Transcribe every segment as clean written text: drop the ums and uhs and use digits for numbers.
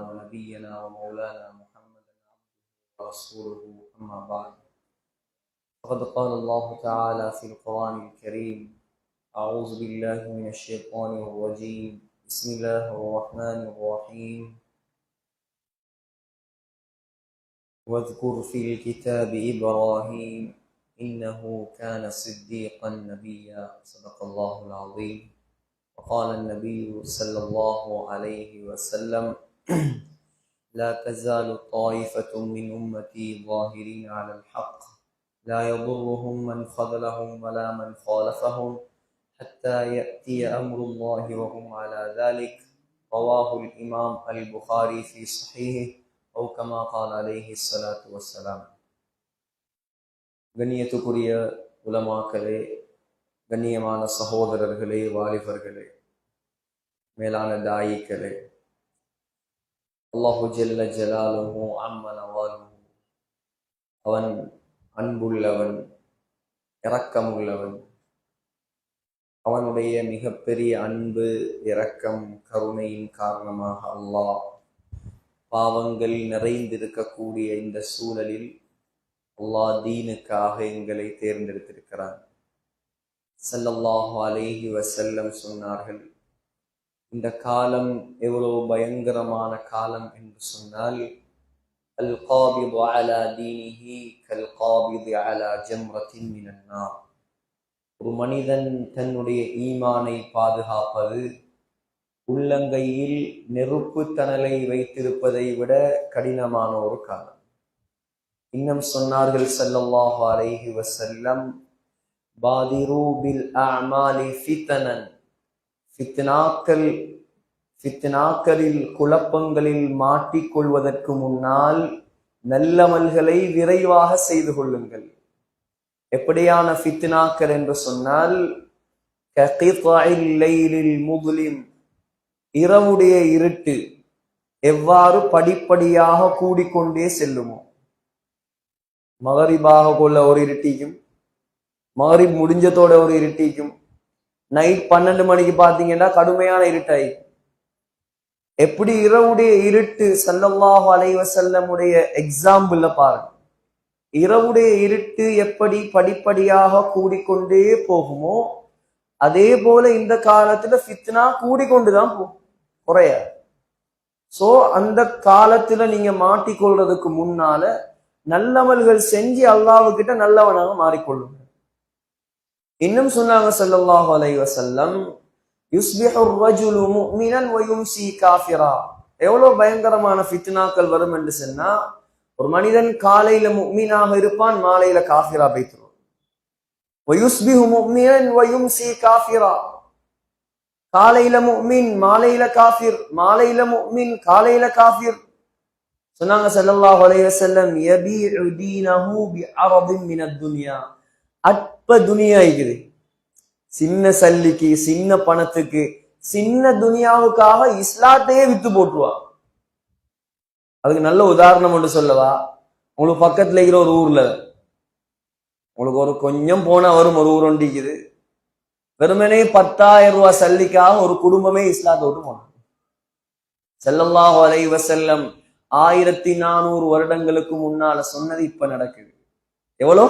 ونبينا ومولانا محمد ورسوله أما بعد فقد قال الله تعالى في القرآن الكريم أعوذ بالله من الشيطان الرجيم بسم الله الرحمن الرحيم واذكر في الكتاب إبراهيم إنه كان صديقا نبيا صدق الله العظيم وقال النبي صلى الله عليه وسلم لا تزال طائفة من أمتي ظاهرين على الحق لا يضرهم من خذلهم ولا من خالفهم حتى يأتي أمر الله وهم على ذلك رواه الإمام البخاري في صحيحه أو كما قال عليه الصلاة والسلام. கண்ணியத்துக்குரிய உலமாக்களே, கண்ணியமான சகோதரர்களே, வாலிபர்களே, மேலான தாயிக்களே, அல்லாஹு ஜல்ல ஜலாலுஹு அம்ம நவாலுஹு, அவன் அன்புள்ளவன், இரக்கமுள்ளவன். அவனுடைய மிகப்பெரிய அன்பு, இரக்கம், கருணையின் காரணமாக அல்லாஹ் பாவங்கள் நிறைந்திருக்கக்கூடிய இந்த சூழலில் அல்லாஹ் தீனுக்காக எங்களை தேர்ந்தெடுத்திருக்கிறான். ஸல்லல்லாஹு அலைஹி வஸல்லம் சொன்னார்கள், இந்த காலம் எவ்வளவு பயங்கரமான காலம் என்று சொன்னால், அல் காபிது அலா தீனிஹி கல் காபிது அலா ஜம்ரத்தின் மினன் நார். ஒரு மனிதன் தன்னுடைய ஈமானை பாதுகாப்பது உள்ளங்கையில் நெருப்பு தணலை வைத்திருப்பதை விட கடினமான ஒரு காலம். இன்னும் சொன்னார்கள் ஸல்லல்லாஹு அலைஹி வஸல்லம், பாதிரு பில் அஅமாலி ஃபித்னன். ஃபித்னாக்களில் குழப்பங்களில் மாட்டிக்கொள்வதற்கு முன்னால் நல்லமல்களை விரைவாக செய்து கொள்ளுங்கள். எப்படியான ஃபித்னாக்கள் என்று சொன்னால், ககித்இல் லைலில் முظلم, இரவுடைய இருட்டு எவ்வாறு படிப்படியாக கூடிக்கொண்டே செல்லுமோ. மகரிபாக கொள்ள ஒரு இருட்டிக்கும், மகரிப் முடிஞ்சதோட ஒரு இருட்டிக்கும், நைட் 12 மணிக்கு பார்த்தீங்கன்னா கடுமையான இருட்டாய். எப்படி இரவுடைய இருட்டு ஸல்லல்லாஹு அலைஹி வஸல்லமுடைய எக்ஸாம்பிள்ல பாருங்க. இரவுடைய இருட்டு எப்படி படிப்படியாக கூடிக்கொண்டே போகுமோ அதே போல இந்த காலத்துல ஃபித்னா கூடிக்கொண்டுதான் போகும், குறைய. சோ அந்த காலத்துல நீங்க மாட்டிக்கொள்றதுக்கு முன்னால நல்லமல்கள் செஞ்சு அல்லாஹ்வுக்கிட்ட நல்லவனாக மாறிக்கொள்ளுங்க. இன்னும் சொன்னாங்க ஸல்லல்லாஹு அலைஹி வஸல்லம், யுஸ்பிஹு الرجل مؤمنا ويمسي كافرا. எவ்வளவு பயங்கரமான ஃபித்னாக்கள் வரும் என்று சொன்னா, ஒரு மனிதன் காலையில முஃமினாக இருப்பான், மாலையில காஃபிரா போய்த்துருவான். வயுஸ்பிஹு முஃமினன் வயும்சி காஃபிரா. காலையில முஃமின், மாலையில காஃபிர், மாலையில முஃமின், காலையில காஃபிர். சொன்னாங்க ஸல்லல்லாஹு அலைஹி வஸல்லம், யபீஉ தீனஹு பிஅரதின் மினத் துன்யா. அற்ப துனியா இருக்குது, சின்ன சல்லிக்கு, சின்ன பணத்துக்கு, சின்ன துனியாவுக்காக இஸ்லாத்தையே வித்து போட்டுருவா. அதுக்கு நல்ல உதாரணம் ஒன்று சொல்லவா? உங்களுக்கு பக்கத்துல இருக்கிற ஒரு ஊர்ல உங்களுக்கு ஒரு கொஞ்சம் போனா வரும் ஒரு ஊர் ஒண்டிக்குது, வெறுமனே 10,000 ரூபாய் சல்லிக்காக ஒரு குடும்பமே இஸ்லாத்தை விட்டு போனாங்க. ஸல்லல்லாஹு அலைஹி வஸல்லம் 1400 வருடங்களுக்கு முன்னால சொன்னது இப்ப நடக்குது. எவ்வளோ?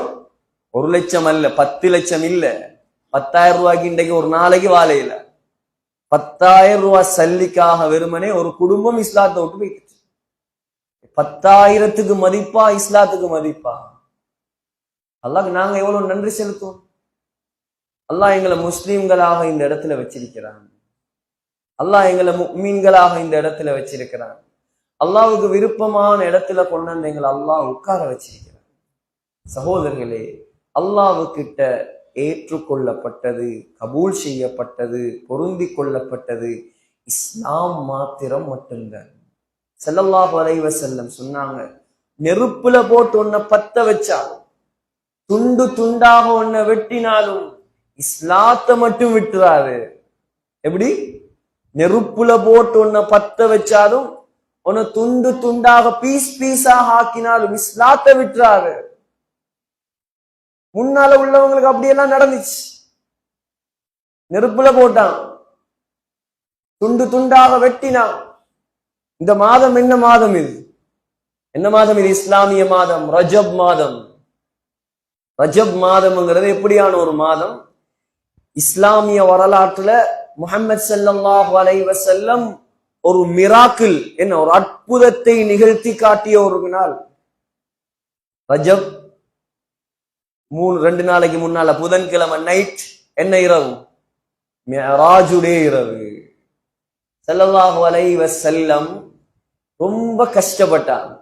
1 லட்சம் அல்ல, 10 லட்சம் இல்ல. 10,000 ரூபாய்க்கு இன்றைக்கு ஒரு நாளைக்கு வாழையில 10,000 ரூபாய் சல்லிக்காக வெறுமனே ஒரு குடும்பம் இஸ்லாத்தை விட்டு போயிடுச்சு. 10,000த்துக்கு மதிப்பா, இஸ்லாத்துக்கு மதிப்பா? அல்லாஹ்க்கு நாங்க எவ்வளவு நன்றி செலுத்துவோம். அல்லாஹ் எங்களை முஸ்லீம்களாக இந்த இடத்துல வச்சிருக்கிறான். அல்லாஹ் எங்களை முஃமின்களாக இந்த இடத்துல வச்சிருக்கிறான். அல்லாஹ்வுக்கு விருப்பமான இடத்துல கொண்டு வந்து எங்களை அல்லாஹ் உட்கார வச்சிருக்கிறான். சகோதரர்களே, அல்லாஹ்வுக்கிட்ட ஏற்றுக்கொள்ளப்பட்டது, கபூல் செய்யப்பட்டது, பொருந்தி கொள்ளப்பட்டது இஸ்லாம் மாத்திரம் மட்டும்தான். ஸல்லல்லாஹு அலைஹி வஸல்லம் சொன்னாங்க, நெருப்புல போட்டு ஒன்ன பத்த வச்சாலும், துண்டு துண்டாக ஒன்ன வெட்டினாலும் இஸ்லாத்தை மட்டும் விட்டுறாரு. எப்படி? நெருப்புல போட்டு ஒன்ன பத்த வச்சாலும், உன்ன துண்டு துண்டாக பீஸ் பீஸாக ஆக்கினாலும் இஸ்லாத்தை விட்டுறாரு. முன்னால உள்ளவங்களுக்கு அப்படியெல்லாம் நடந்துச்சு. நெருப்புல போட்டான், துண்டு துண்டாக வெட்டினான், இந்த மாதம் என்ன மாதம் இது? என்ன மாதம் இது? இஸ்லாமிய மாதம், ரஜப் மாதம். ரஜப் மாதம்ங்கிறது எப்படியான ஒரு மாதம்? இஸ்லாமிய வரலாற்றுல முஹம்மது ஸல்லல்லாஹு அலைஹி வஸல்லம் ஒரு மிராக்கிள், என்ன ஒரு அற்புதத்தை நிகழ்த்தி காட்டிய ஒரு நாள் ரஜப். 2 நாளைக்கு முன்னால புதன்கிழமை நைட் என்ன இரவு? மிஅராஜுடைய இரவு. ஸல்லல்லாஹு அலைஹி வஸல்லம் ரொம்ப கஷ்டப்பட்டாங்க.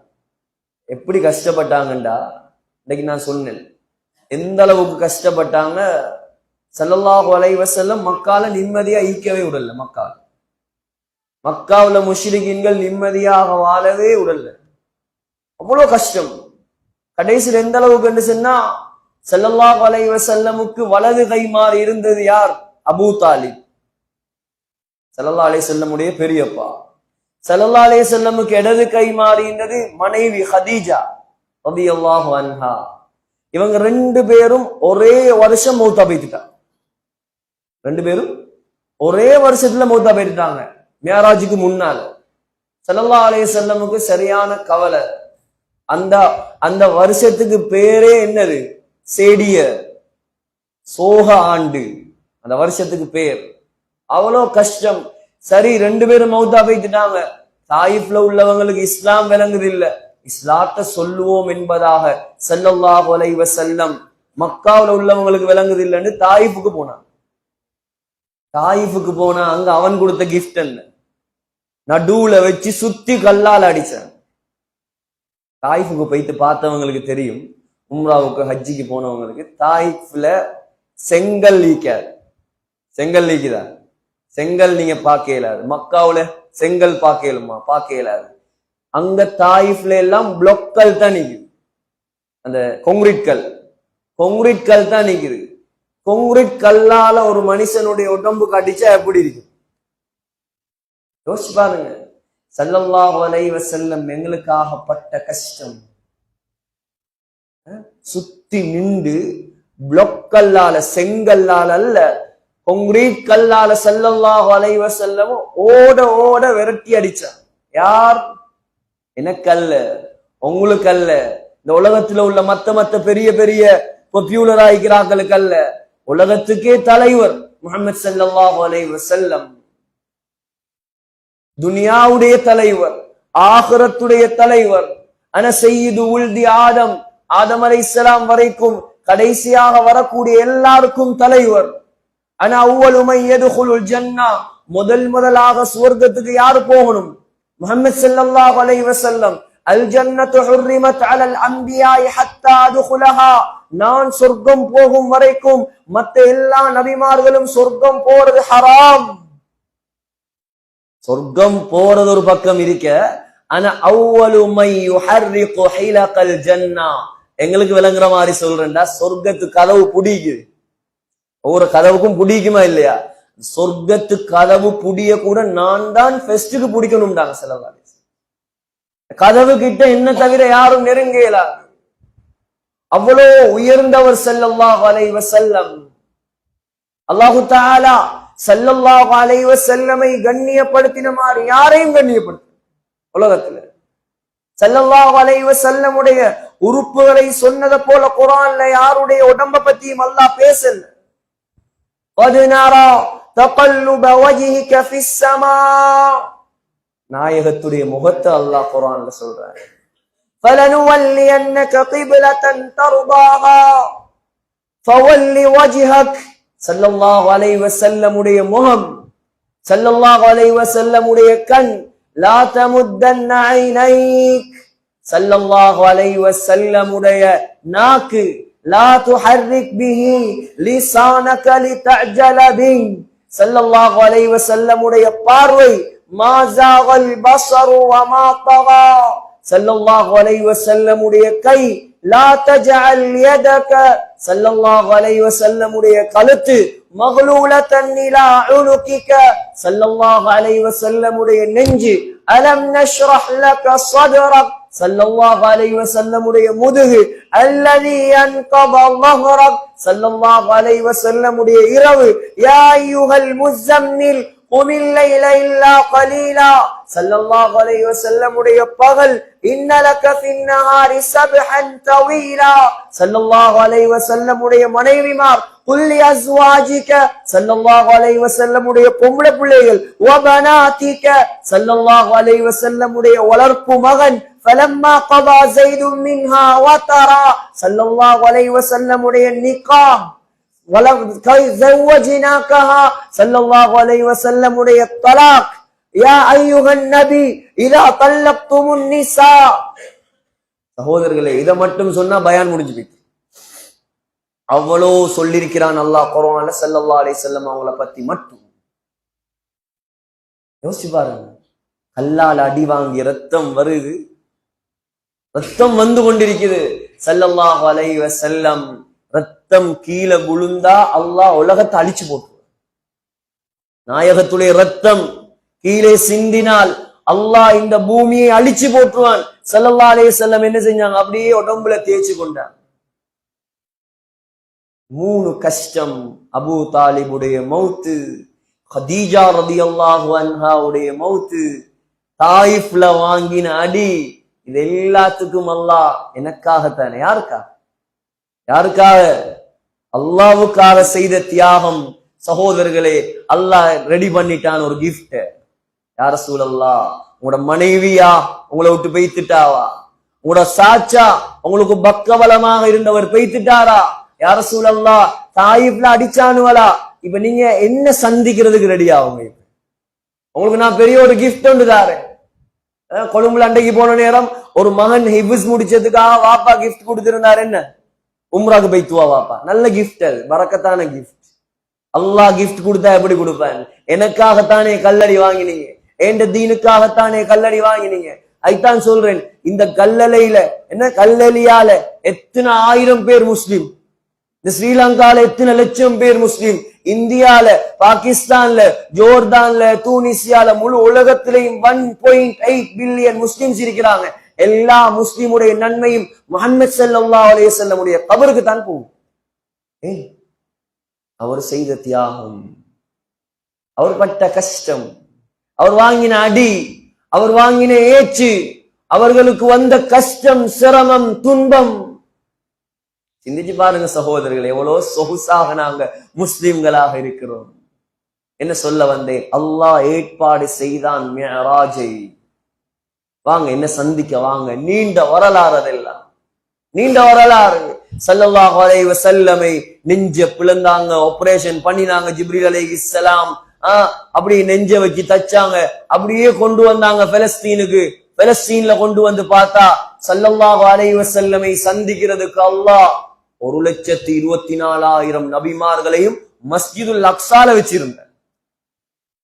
எப்படி கஷ்டப்பட்டாங்கண்டா, இன்னைக்கு நான் சொன்னேன் எந்த அளவுக்கு கஷ்டப்பட்டாங்க. ஸல்லல்லாஹு அலைஹி வஸல்லம் மக்கால நிம்மதியா ஈக்கவே விடல. மக்காவுல முஷ்ரிக்கீன்கள் நிம்மதியாக வாழவே விடல. அவ்வளவு கஷ்டம். கடைசியில் எந்த அளவுக்கு சொன்னா, ஸல்லல்லாஹு அலைஹி வஸல்லமுக்கு வலது கை மாறி இருந்தது யார்? அபூ தாலிப், ஸல்லல்லாஹு அலைஹி வஸல்லமுடைய பெரியப்பா. ஸல்லல்லாஹு அலைஹி வஸல்லமுக்கு இடது கை மாறி இருந்தது மனைவி ஹதீஜா ரலியல்லாஹு அன்ஹா. இவங்க 2 பேரும் ஒரே வருஷம் மௌத்தா போயிட்டாங்க. 2 பேரும் ஒரே வருஷத்துல மௌத்தா போயிட்டாங்க. மியராஜுக்கு முன்னால ஸல்லல்லாஹு அலைஹி வஸல்லமுக்கு சரியான கவலை. அந்த வருஷத்துக்கு பேரே என்னது? சேடிய சோக ஆண்டு. அந்த வருஷத்துக்கு பேர். அவ்வளோ கஷ்டம். சரி, 2 பேரும் மௌத்தா போயிட்டாங்க. தாயிஃப்ல உள்ளவங்களுக்கு இஸ்லாம் விளங்குது இல்ல, இஸ்லாத்தை சொல்லுவோம் என்பதாக ஸல்லல்லாஹு அலைஹி வஸல்லம் மக்காவுல உள்ளவங்களுக்கு விளங்குது இல்லைன்னு தாயிஃபுக்கு போனாங்க. தாயிஃபுக்கு போனா அங்க அவன் கொடுத்த கிஃப்ட் என்ன? நடுவுல வச்சு சுத்தி கல்லால் அடிச்சான். தாயிஃபுக்கு போயிட்டு பார்த்தவங்களுக்கு தெரியும், உம்ராவுக்கு ஹஜ்ஜிக்கு போனவங்களுக்கு தாயிஃப்ல செங்கல் நீக்காது. செங்கல் நீக்குதா? செங்கல் நீங்க பார்க்க இயலாது. மக்காவுல செங்கல் பார்க்க இயலுமா? பார்க்க இயலாது. அங்க தாயிஃப்ல எல்லாம் பிளொக்கல் தான் நிக்குது. அந்த கொங்கிரீட் கல் தான் நிக்குது. கொங்கிரீட் கல்லால ஒரு மனுஷனுடைய உடம்பு கடிச்சா எப்படி இருக்கு? யோசிச்சு பாருங்க. ஸல்லல்லாஹு அலைஹி வஸல்லம் எங்களுக்காக பட்ட கஷ்டம். சுத்தி நின்று பிளொக்கல்லால, செங்கல்லால அல்ல, கொங்கிரீட் கல்லால ஸல்லல்லாஹு அலைஹி வஸல்லம் ஓட விரட்டி அடிச்சான். யார்? எனக்கல்ல, உங்களுக்கு அல்ல, இந்த உலகத்துல உள்ள மத்த பெரிய பெரிய பாப்புலர் ஆகிக்கிறாங்களுக்கு அல்ல, உலகத்துக்கே தலைவர் முஹம்மது ஸல்லல்லாஹு அலைஹி வஸல்லம். துனியாவுடைய தலைவர், ஆகிரத்துடைய தலைவர். அன சய்யிது உல்தி ஆதம், ஆதம் அலைஹிஸ்ஸலாம் வரைக்கும் கடைசியாக வரக்கூடிய எல்லாருக்கும் தலைவர். அன அவ்வலு மன் யதுகுலுல் ஜன்னா, முதலாக சுவர்க்கத்துக்கு யார் போகணும்? முஹம்மது ஸல்லல்லாஹு அலைஹி வஸல்லம். அல் ஜன்னத்து ஹுர்ரிமத் அலல் அன்பியாஇ ஹத்தா அதுகுலஹா, நான் சொர்க்கம் போகும் வரைக்கும் மற்ற எல்லா நபிமார்களும் சொர்க்கம் போறது ஹராம். சொர்க்கம் போறது ஒரு பக்கம் இருக்க, ஆனா அவ்வலு மன் யுஹர்ரிகு ஹிலகல் ஜன்னா, எங்களுக்கு விளங்குற மாதிரி சொல்றேன்டா, சொர்க்கத்து கதவு புடிக்குது. ஒவ்வொரு கதவுக்கும் புடிக்குமா இல்லையா? சொர்க்கத்து கதவு புடிய கூட நான் தான் ஃபெஸ்டுக்கு பிடிக்கணும்டாங்க ஸல்லல்லாஹு அலைஹி வஸல்லம். கதவு கிட்ட என்ன தவிர யாரும் நெருங்கலாம். அவ்வளோ உயர்ந்தவர் ஸல்லல்லாஹு அலைஹி வஸல்லம். அல்லாஹு தஆலா ஸல்லல்லாஹு அலைஹி வஸல்லமை கண்ணியப்படுத்தின மாதிரி யாரையும் கண்ணியப்படுத்த உலகத்துல. ஸல்லல்லாஹு அலைஹி வஸல்லமுடைய உறுப்புகளை சொன்னதை போல குர்ஆன்ல யாருடைய உடம்ப பத்தியும் அல்லாஹ் பேசல. قد نرى تقلب وجهك في السماء, நாயகத்துடைய முகத்தை அல்லாஹ் குர்ஆன்ல சொல்றார். فلنولينك قبلة ترضاها فول وجهك, ஸல்லல்லாஹு அலைஹி வஸல்லமுடைய முகம், ஸல்லல்லாஹு அலைஹி வஸல்லமுடைய கண், லா தமுத்தன்ன ஐனைக், ஸல்லல்லாஹு அலைஹி வஸல்லமுடைய நாக்கு, லா துஹர்ரிக் பிஹி லிசானக லிதஅஜல பிஹி, ஸல்லல்லாஹு அலைஹி வஸல்லமுடைய பார்வை, மா ஸாகல் பஸரு வமா தகா, ஸல்லல்லாஹு அலைஹி வஸல்லமுடைய கை, லா தஜஅல் யதக, ஸல்லல்லாஹு அலைஹி வஸல்லமுடைய கழுத்து, மக்லூலத்தன் இலா உனுகிக, ஸல்லல்லாஹு அலைஹி வஸல்லமுடைய நெஞ்சு, அலம் நஷ்ரஹ் லக ஸத்ரக், ஸல்லல்லாஹு அலைஹி வஸல்லமுடைய முதுகு, அல்லதி அன்கத ظهرك, ஸல்லல்லாஹு அலைஹி வஸல்லமுடைய இரவு, யா அய்யுஹல் முஸம்மில் குமில் லைல இல்லா கலீலா, ஸல்லல்லாஹு அலைஹி வஸல்லம் உடைய பகல் இன்னலக ஃபின்னஹாரி சப்ஹன் தவீலா ஸல்லல்லாஹு அலைஹி வஸல்லம் உடைய மனைவிமார் குல்லி அஸ்வாஜிக ஸல்லல்லாஹு அலைஹி வஸல்லம் உடைய பொம்பளை பிள்ளைகள் வ பனாதிக ஸல்லல்லாஹு அலைஹி வஸல்லம் உடைய வளர்ப்பு மகன் فلما قضى زيد منها وترى ஸல்லல்லாஹு அலைஹி வஸல்லம் உடைய நிகாஹ் زوجناكها ஸல்லல்லாஹு அலைஹி வஸல்லம் உடைய தலாக் யா அய்யுஹன் நபி இதா தல்லக்துமுன் நிசா. சகோதரர்களே, இத மட்டும் சொன்னா பயான் முடிஞ்சு போயிட்டு. அவ்வளோ சொல்லியிருக்கிறான் அல்லாஹ் குர்ஆன்ல ஸல்லல்லாஹு அலைஹி வஸல்லம் அவங்கள பத்தி மட்டும். யோசிச்சு பாருங்க, கல்லால் அடி வாங்கி ரத்தம் வருது, ரத்தம் வந்து கொண்டிருக்குது. ஸல்லல்லாஹு அலைஹி வஸல்லம் ரத்தம் கீழே விழுந்தா அல்லாஹ் உலகத்தை அழிச்சு போட்டுருவார். நாயகத்துடைய ரத்தம் கீழே சிந்தினால் அல்லாஹ் இந்த பூமியை அழிச்சு போட்டுருவான். ஸல்லல்லாஹு அலைஹி வஸல்லம் என்ன செஞ்சாங்க? அப்படியே உடம்புல தேய்ச்சி கொண்டாங்க. 3 கஷ்டம். அபூ தாலிபுடைய மௌத்து, கதீஜா ரலியல்லாஹு அன்ஹா உடைய மௌத்து, தாயிஃப்ல வாங்கின அடி. இது எல்லாத்துக்கும் அல்லாஹ் எனக்காகத்தானே. யாருக்காக? அல்லாவுக்காக செய்த தியாகம். சகோதரர்களே, அல்லாஹ் ரெடி பண்ணிட்டான் ஒரு கிஃப்ட். யா ரசூலல்லாஹ், உங்களோட மனைவியா உங்களை விட்டு பெய்த்துட்டாவா? உங்களோட சாச்சா உங்களுக்கு பக்கபலமாக இருந்தவர் பெய்த்துட்டாரா? யா ரசூலல்லாஹ், தாயிஃப்ல அடிச்சானுவலா? இப்ப நீங்க என்ன சந்திக்கிறதுக்கு ரெடி ஆகுங்க? உங்களுக்கு நான் பெரிய ஒரு கிஃப்ட் ஒன்று தாரேன். கொழும்புல அண்டைக்கு போன நேரம் ஒரு மகன் ஹிப்ஸ் முடிச்சதுக்காக வாப்பா கிஃப்ட் கொடுத்திருந்தார். என்ன? உம்ராக்கு பைத்துவா வாப்பா. நல்ல கிஃப்ட், அது பரக்கத்தான கிஃப்ட். அல்லாஹ் கிஃப்ட் கொடுத்தா எப்படி கொடுப்பேன்? எனக்காகத்தானே கல்லடி வாங்கினீங்க, என்ற தீனுக்காகத்தானே கல்லடி வாங்கினீங்க. ஐத்தான் சொல்றேன், இந்த கல்லலையில என்ன கல்லலியால எத்தனை 1000 பேர் முஸ்லிம், இந்த ஸ்ரீலங்கால எத்தனை லட்சம் பேர் முஸ்லிம், இந்தியால, பாகிஸ்தான்ல, ஜோர்தான்ல, தூனிசியால, முழு உலகத்திலையும் 1.8 பில்லியன் முஸ்லிம்ஸ் இருக்கிறாங்க. எல்லா முஸ்லிமுடைய நன்மையும் முஹம்மது ஸல்லல்லாஹு அலைஹி வஸல்லம் உடைய கபருக்கு தான் போகும். அவர் செய்த தியாகம், அவர் பட்ட கஷ்டம், அவர் வாங்கின அடி, அவர் வாங்கின ஏச்சு, அவர்களுக்கு வந்த கஷ்டம், சிரமம், துன்பம். சிந்திச்சு பாருங்க சகோதரர்கள், எவ்வளவு சொகுசாக நாங்க முஸ்லிம்களாக இருக்கிறோம். என்ன சொல்ல வந்தேன்? அல்லாஹ் ஏற்பாடு செய்தான் மிஅராஜை. வாங்க, என்ன சந்திக்க வாங்க. நீண்ட வரலாறு, அதெல்லாம் நீண்ட வரலாறு. ஸல்லல்லாஹு அலைஹி வஸல்லமை நெஞ்ச பிளந்தாங்க, ஆபரேஷன் பண்ணினாங்க. ஜிப்ரீல் அலைஹிஸ்ஸலாம் அப்படி நெஞ்ச வச்சு தச்சாங்க, அப்படியே கொண்டு வந்தாங்க பலஸ்தீனுக்கு. பலஸ்தீன்ல கொண்டு வந்து பார்த்தா ஸல்லல்லாஹு அலைஹி வஸல்லமை சந்திக்கிறதுக்கு அல்லாஹ் 1,24,000 நபிமார்களையும் மஸ்ஜிதுல் அக்ஸால வச்சிருந்த.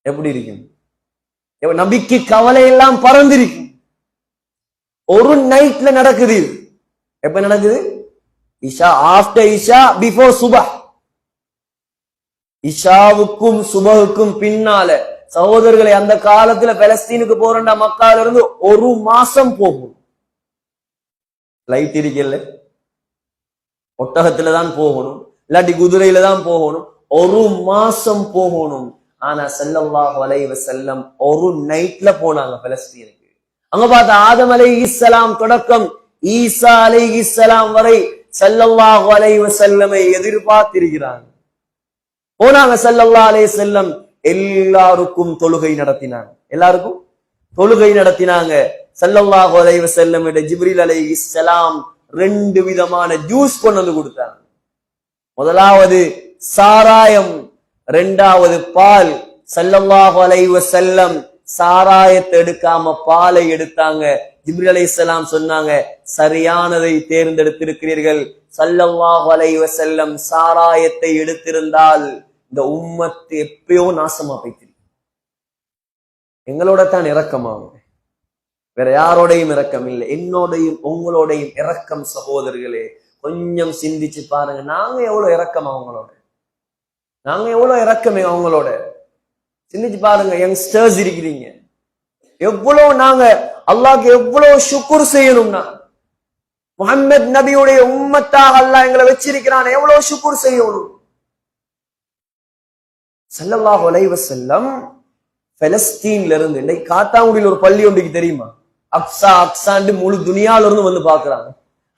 எப்படி இருக்கும்? நபிக்கு கவலை எல்லாம் பறந்திருக்கு. ஒரு நைட்ல நடக்குது. எப்ப நடக்குது? இஷா, ஆஃப்டர் இஷா, பிஃபோர் சுபஹ். இஷாவுக்கும் சுபஹுக்கும் பின்னால. சகோதரர்களை, அந்த காலத்துல பலஸ்தீனுக்கு போறா மக்கால இருந்து 1 மாசம் போகும். லைட் இருக்கல, ஒட்டகத்துல தான் போகணும், இல்லாட்டி குதிரையில தான் போகணும். 1 மாசம் போகணும். ஆனா ஸல்லல்லாஹு அலைஹி வஸல்லம் ஒரு நைட்ல போனாங்க பலஸ்தீனுக்கு. அங்க பார்த்தா ஆதம் அலைஹிஸ்ஸலாம் தொடக்கம் ஈசா அலைஹிஸ்ஸலாம் வரை ஸல்லல்லாஹு அலைஹி வஸல்லமை எதிர்பார்த்திருக்கிறாங்க. போனாங்க. ஸல்லல்லாஹு அலைஹி வஸல்லம் எல்லாருக்கும் தொழுகை நடத்தினாங்க. எல்லாருக்கும் தொழுகை நடத்தினாங்க. ஸல்லல்லாஹு அலைஹி வஸல்லம் ஜிப்ரீல் அலைஹிஸ்ஸலாம் 2 விதமான ஜூஸ் கொண்டு வந்து கொடுத்தாங்க. முதலாவது சாராயம், 2வது பால். ஸல்லல்லாஹு அலைஹி வஸல்லம் சாராயத்தை எடுக்காம பாலை எடுத்தாங்க. ஜிப்ரீல் அலைஹிஸ்ஸலாம் சொன்னாங்க, சரியானதை தேர்ந்தெடுத்திருக்கிறீர்கள். ஸல்லல்லாஹு அலைஹி வஸல்லம் சாராயத்தை எடுத்திருந்தால் இந்த உம்மத்து எப்பயோ நாசமா போயிட்டு. எங்களோட தான் இரக்கமாகும், வேற யாரோடையும் இரக்கம் இல்லை. என்னோடையும் உங்களோடையும் இரக்கம். சகோதரர்களே, கொஞ்சம் சிந்திச்சு பாருங்க, நாங்க எவ்வளவு இரக்கம் அவங்களோட, நாங்க எவ்வளவு இரக்கமே அவங்களோட. சிந்திச்சு பாருங்க. யங்ஸ்டர்ஸ் இருக்கிறீங்க, எவ்வளவு நாங்க அல்லாஹ்க்கு எவ்வளவு ஷுக்ர் செய்யணும்னா, முஹம்மது நபியுடைய உம்மத்தாக அல்லாஹ் எங்களை வச்சிருக்கிறான், எவ்வளவு ஷுக்ர் செய்யணும். ஸல்லல்லாஹு அலைஹி வஸல்லம் பெலஸ்தீன்ல இருந்து இன்னைக்கு காத்தாங்குடியில் ஒரு பள்ளி ஒன்றுக்கு தெரியுமா? அக்ஸா அக்ஸாண்டு முழு துனியால இருந்து வந்து பாக்குறாங்க.